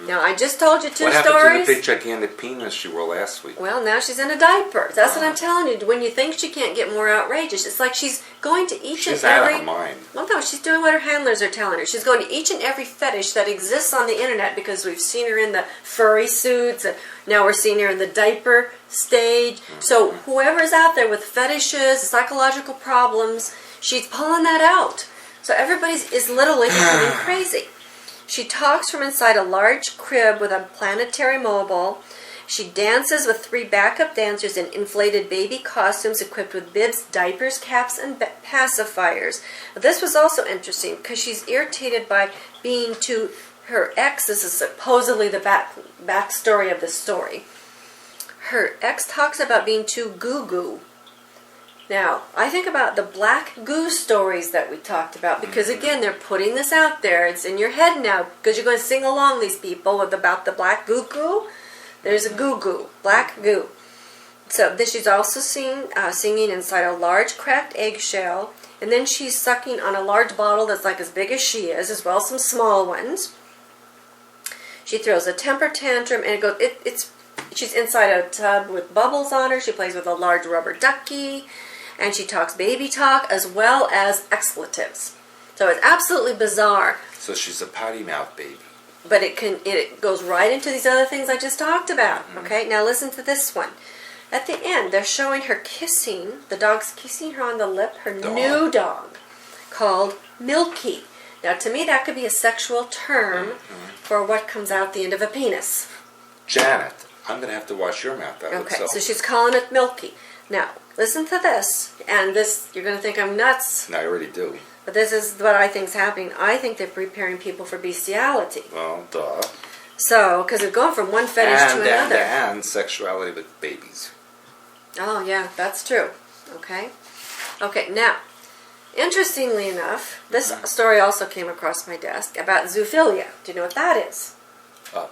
Now, I just told you two stories. What happened to the big gigantic penis she wore last week? Well, now she's in a diaper. That's what I'm telling you. When you think she can't get more outrageous, it's like she's going to each and every... She's out of her mind. Well, no, she's doing what her handlers are telling her. She's going to each and every fetish that exists on the internet because we've seen her in the furry suits, and now we're seeing her in the diaper stage. So whoever's out there with fetishes, psychological problems, she's pulling that out. So everybody is literally becoming crazy. She talks from inside a large crib with a planetary mobile. She dances with 3 backup dancers in inflated baby costumes equipped with bibs, diapers, caps, and pacifiers. This was also interesting because she's irritated by being to her ex. This is supposedly the backstory of the story. Her ex talks about being too goo-goo. Now, I think about the black goo stories that we talked about because, again, they're putting this out there. It's in your head now because you're going to sing along these people about the black goo-goo. There's a goo-goo, black goo. So she's also singing inside a large cracked eggshell, and then she's sucking on a large bottle that's like as big as she is, as well as some small ones. She throws a temper tantrum, and she's inside a tub with bubbles on her. She plays with a large rubber ducky. And she talks baby talk as well as expletives. So it's absolutely bizarre. So she's a potty mouth baby. But it goes right into these other things I just talked about. Okay, now listen to this one. At the end, they're showing her kissing. The dog's kissing her on the lip. Her new dog, called Milky. Now, to me, that could be a sexual term for what comes out the end of a penis. Janet, I'm going to have to wash your mouth out. Okay, so she's calling it Milky. Now, listen to this, and this, you're going to think I'm nuts. No, I already do. But this is what I think is happening. I think they're preparing people for bestiality. Well, duh. So, because they're going from one fetish to another. And sexuality with babies. Oh, yeah, that's true. Okay. Okay, now, Interestingly enough, this story also came across my desk about zoophilia. Do you know what that is?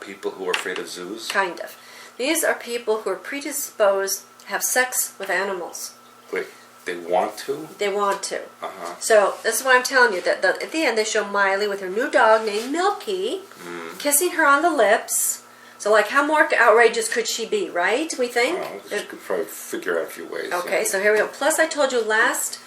People who are afraid of zoos? Kind of. These are people who are predisposed to have sex with animals. Wait, they want to? They want to. Uh-huh. So this is why I'm telling you that at the end they show Miley with her new dog named Milky kissing her on the lips. So like how more outrageous could she be, right? We think? You could probably figure out a few ways. Okay, yeah. so here we go. Plus I told you last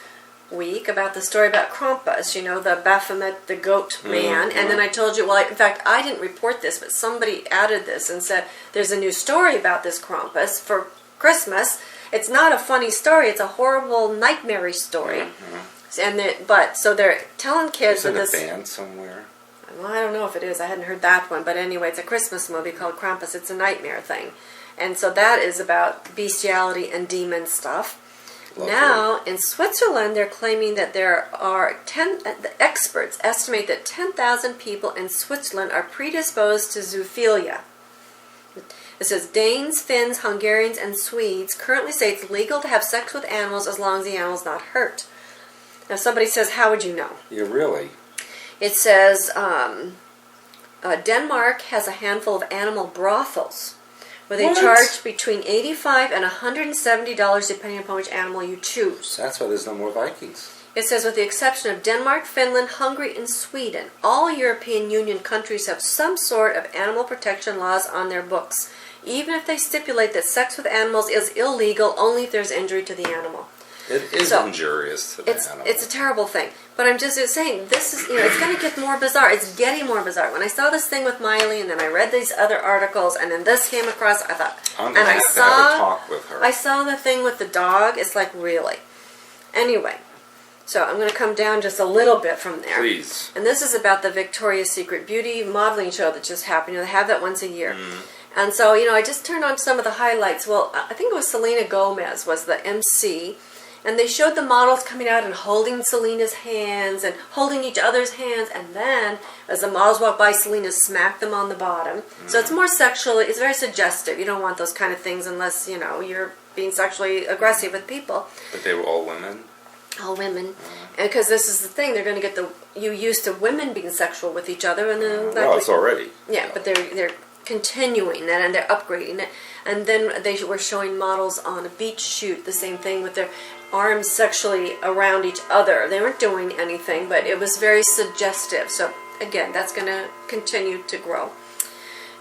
week about the story about Krampus, you know, the Baphomet, the goat man. And then I told you, well, in fact, I didn't report this, but somebody added this and said there's a new story about this Krampus for Christmas. It's not a funny story. It's a horrible, nightmarish story. So they're telling kids that this. Is it a band somewhere? Well, I don't know if it is. I hadn't heard that one. But anyway, it's a Christmas movie called Krampus. It's a nightmare thing. And so that is about bestiality and demon stuff. Lovely. Now, in Switzerland, they're claiming that there are the experts estimate that 10,000 people in Switzerland are predisposed to zoophilia. It says Danes, Finns, Hungarians, and Swedes currently say it's legal to have sex with animals as long as the animal's not hurt. Now, somebody says, how would you know? Yeah, really? It says Denmark has a handful of animal brothels where they charge between $85 and $170 depending upon which animal you choose. That's why there's no more Vikings. It says with the exception of Denmark, Finland, Hungary, and Sweden, all European Union countries have some sort of animal protection laws on their books, even if they stipulate that sex with animals is illegal only if there's injury to the animal. It is injurious to the animal. It's a terrible thing. But I'm just saying, this is, it's going to get more bizarre. It's getting more bizarre. When I saw this thing with Miley, and then I read these other articles, and then this came across, I thought, I'm going to have to have a talk with her. I saw the thing with the dog. It's like, really? Anyway, so I'm going to come down just a little bit from there. Please. And this is about the Victoria's Secret beauty modeling show that just happened. They have that once a year. And so, I just turned on some of the highlights. Well, I think it was Selena Gomez was the MC. And they showed the models coming out and holding Selena's hands and holding each other's hands. And then, as the models walk by, Selena smacked them on the bottom. So it's more sexual. It's very suggestive. You don't want those kind of things unless, you're being sexually aggressive with people. But they were all women? All women. And because this is the thing, they're going to get you used to women being sexual with each other. And then well, it's already. Yeah, but they're continuing that and they're upgrading it. And then they were showing models on a beach shoot, the same thing with their arms sexually around each other. They weren't doing anything, but it was very suggestive. So again, that's going to continue to grow.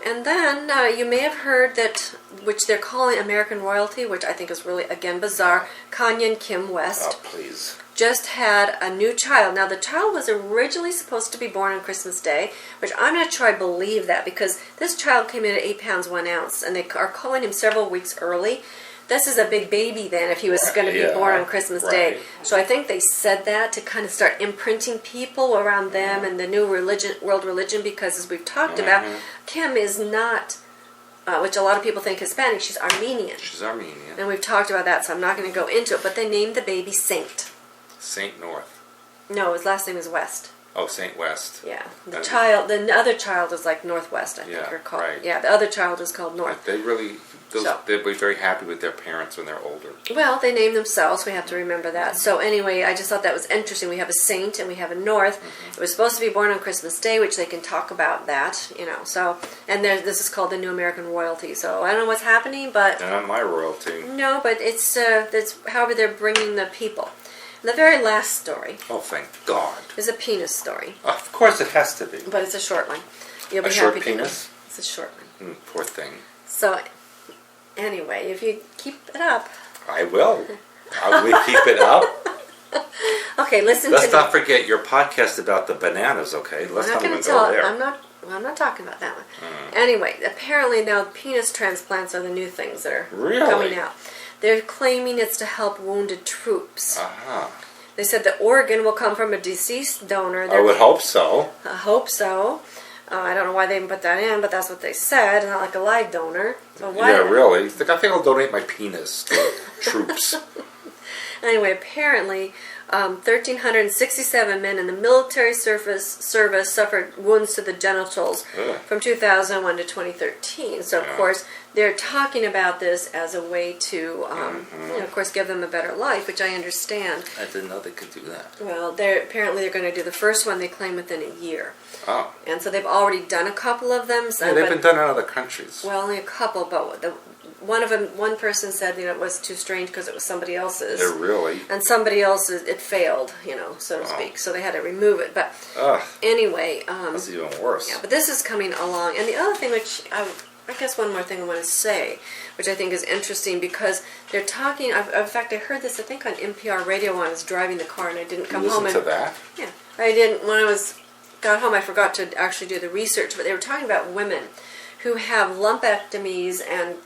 And then you may have heard that, which they're calling American royalty, which I think is really, again, bizarre, Kanye and Kim West. Oh, please. Just had a new child. Now, the child was originally supposed to be born on Christmas Day, which I'm not sure I believe that, because this child came in at 8 pounds 1 ounce, and they are calling him several weeks early. This is a big baby then if he was going to be born on Christmas Day. So I think they said that to kind of start imprinting people around them and the new world religion, because as we've talked about, Kim is not, which a lot of people think Hispanic, she's Armenian. She's Armenian. And we've talked about that, so I'm not going to go into it, but they named the baby Saint. Saint North. No, his last name is West. Oh, Saint West. Yeah. The other child is like Northwest, I think they're called. Right. Yeah, the other child is called North. They really, they'll be very happy with their parents when they're older. Well, they name themselves, we have to remember that. So anyway, I just thought that was interesting. We have a Saint and we have a North. It was supposed to be born on Christmas Day, which they can talk about that, so, and this is called the New American Royalty. So I don't know what's happening, but... They're not my royalty. No, but it's however they're bringing the people. The very last story. Oh, thank God. Is a penis story. Of course it has to be. But it's a short one. You'll be a short happy penis? To know. It's a short one. Poor thing. So, anyway, if you keep it up. I will. I will keep it up. Okay, listen Let's to not forget your podcast about the bananas, okay? Let's not even go there. I'm not talking about that one. Anyway, apparently now penis transplants are the new things that are coming out. They're claiming it's to help wounded troops. They said the organ will come from a deceased donor. I would hope so. I hope so. I don't know why they didn't put that in, but that's what they said. Not like a live donor. So why? Yeah, really. I think I'll donate my penis to troops. Anyway, apparently, 1,367 men in the military service suffered wounds to the genitals from 2001 to 2013. So, of course, they're talking about this as a way to, you know, of course, give them a better life, which I understand. I didn't know they could do that. Well, apparently they're going to do the first one, they claim, within a year. Oh. And so they've already done a couple of them. So, Yeah, they've been done in other countries. Well, only a couple, but one of them, one person said, you know, it was too strange because it was somebody else's. Yeah, really? And somebody else's, it failed, you know, so to speak. So they had to remove it. But anyway. That's even worse. Yeah, but this is coming along. And the other thing, which I guess one more thing I want to say, which I think is interesting, because they're talking, in fact, I heard this, I think, on NPR radio when I was driving the car, and I didn't come home. Listen to that? Yeah. I didn't, when I got home, I forgot to actually do the research, but they were talking about women who have lumpectomies and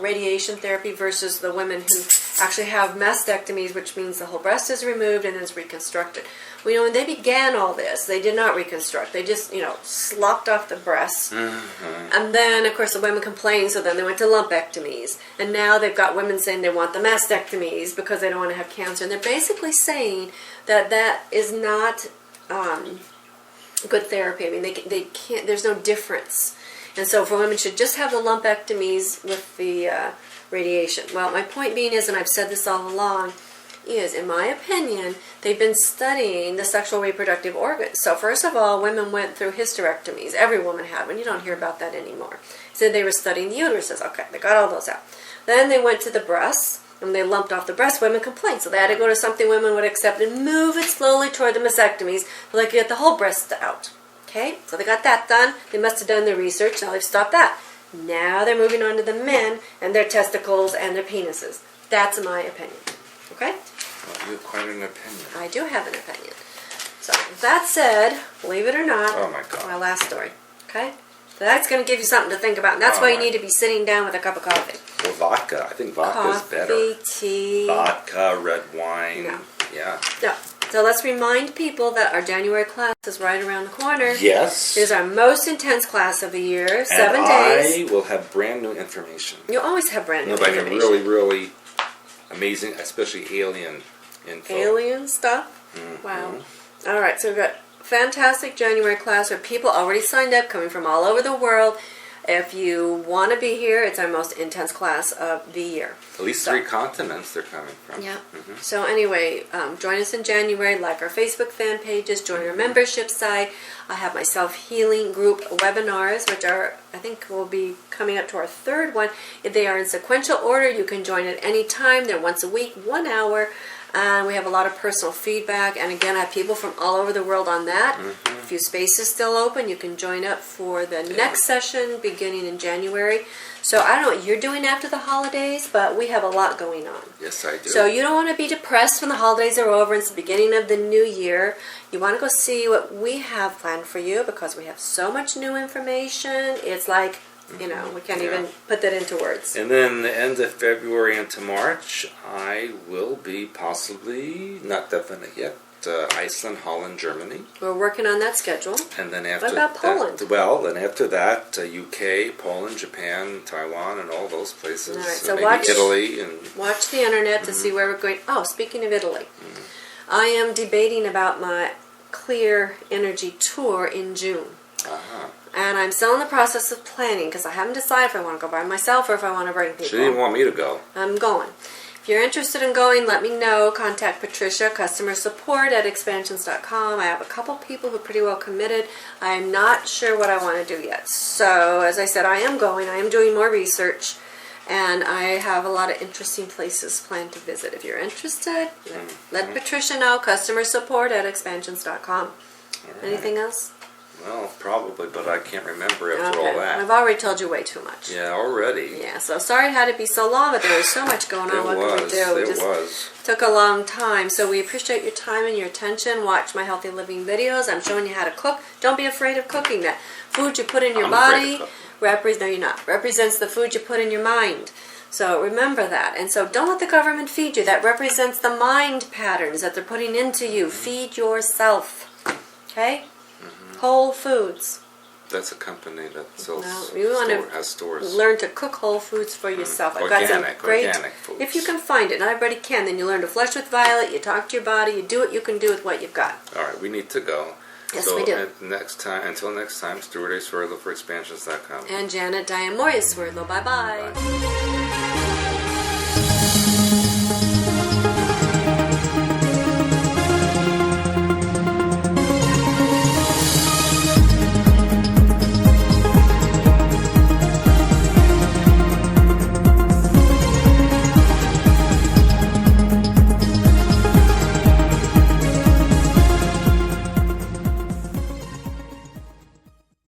radiation therapy versus the women who actually have mastectomies, which means the whole breast is removed and then it's reconstructed. Well, you know, when they began all this, they did not reconstruct. They just, you know, slopped off the breasts. And then, of course, the women complained, so then they went to lumpectomies. And now they've got women saying they want the mastectomies because they don't want to have cancer. And they're basically saying that that is not good therapy. I mean, they can't, there's no difference. And so for women should just have the lumpectomies with the radiation. Well, my point being is, and I've said this all along, is, in my opinion, they've been studying the sexual reproductive organs. So first of all, women went through hysterectomies. Every woman had one. You don't hear about that anymore. So they were studying the uteruses. Okay, they got all those out. Then they went to the breasts, and they lumped off the breasts. Women complained. So they had to go to something women would accept and move it slowly toward the mastectomies so they could get the whole breast out. Okay, so they got that done. They must have done their research. Now they've stopped that. Now they're moving on to the men and their testicles and their penises. That's my opinion. Okay? Well, you have quite an opinion. I do have an opinion. So, with that said, believe it or not, Oh my God. my last story. Okay? So that's going to give you something to think about. And that's why you need to be sitting down with a cup of coffee. Well, vodka. I think vodka is better. Coffee, tea. Vodka, red wine. No. Yeah. No. So let's remind people that our January class is right around the corner. Yes. It is our most intense class of the year. 7 and days. I will have brand new information. You always have brand new Like information. really, really amazing, especially alien info. Alien stuff? Wow. All right, so we've got fantastic January class where people already signed up, coming from all over the world. If you want to be here, it's our most intense class of the year. At least 3 continents they're coming from. Yeah. So anyway, join us in January. Like our Facebook fan pages. Join our membership site. I have my self-healing group webinars, which are, I think, will be coming up to our 3rd one. If they are in sequential order, you can join at any time. They're once a week, 1 hour. And we have a lot of personal feedback. And again, I have people from all over the world on that. A few spaces still open. You can join up for the next session beginning in January. So I don't know what you're doing after the holidays, but we have a lot going on. Yes, I do. So you don't want to be depressed when the holidays are over and it's the beginning of the new year. You want to go see what we have planned for you because we have so much new information. It's like, you know, we can't even put that into words. And then the end of February into March, I will be possibly, not definite yet, Iceland, Holland, Germany. We're working on that schedule. And then after What about Poland? then after that, UK, Poland, Japan, Taiwan, and all those places. All right, so maybe watch Italy and watch the internet to see where we're going. Oh, speaking of Italy, I am debating about my Clear Energy tour in June. And I'm still in the process of planning because I haven't decided if I want to go by myself or if I want to bring people. She didn't want me to go. I'm going. If you're interested in going, let me know. Contact Patricia, customer support at expansions.com. I have a couple people who are pretty well committed. I'm not sure what I want to do yet. So, as I said, I am going. I am doing more research. And I have a lot of interesting places planned to visit. If you're interested, let Patricia know. Customer support at expansions.com. Right. Anything else? Well, probably, but I can't remember after all that. I've already told you way too much. Yeah, already. Yeah, so sorry it had to be so long, but there was so much going on. What could we do? It was. Took a long time. So we appreciate your time and your attention. Watch my Healthy Living videos. I'm showing you how to cook. Don't be afraid of cooking. That food you put in your body represents the food you put in your mind. So remember that. And so don't let the government feed you. That represents the mind patterns that they're putting into you. Feed yourself. Okay? Whole Foods. That's a company that sells has stores. Learn to cook whole foods for yourself. I've got some great foods. If you can find it, not everybody can, then you learn to flesh with Violet, you talk to your body, you do what you can do with what you've got. All right, we need to go. Yes, so we do. Until next time, Stewart A. Swerdlow for Expansions.com. And Janet Swerdlow. Bye-bye. Bye.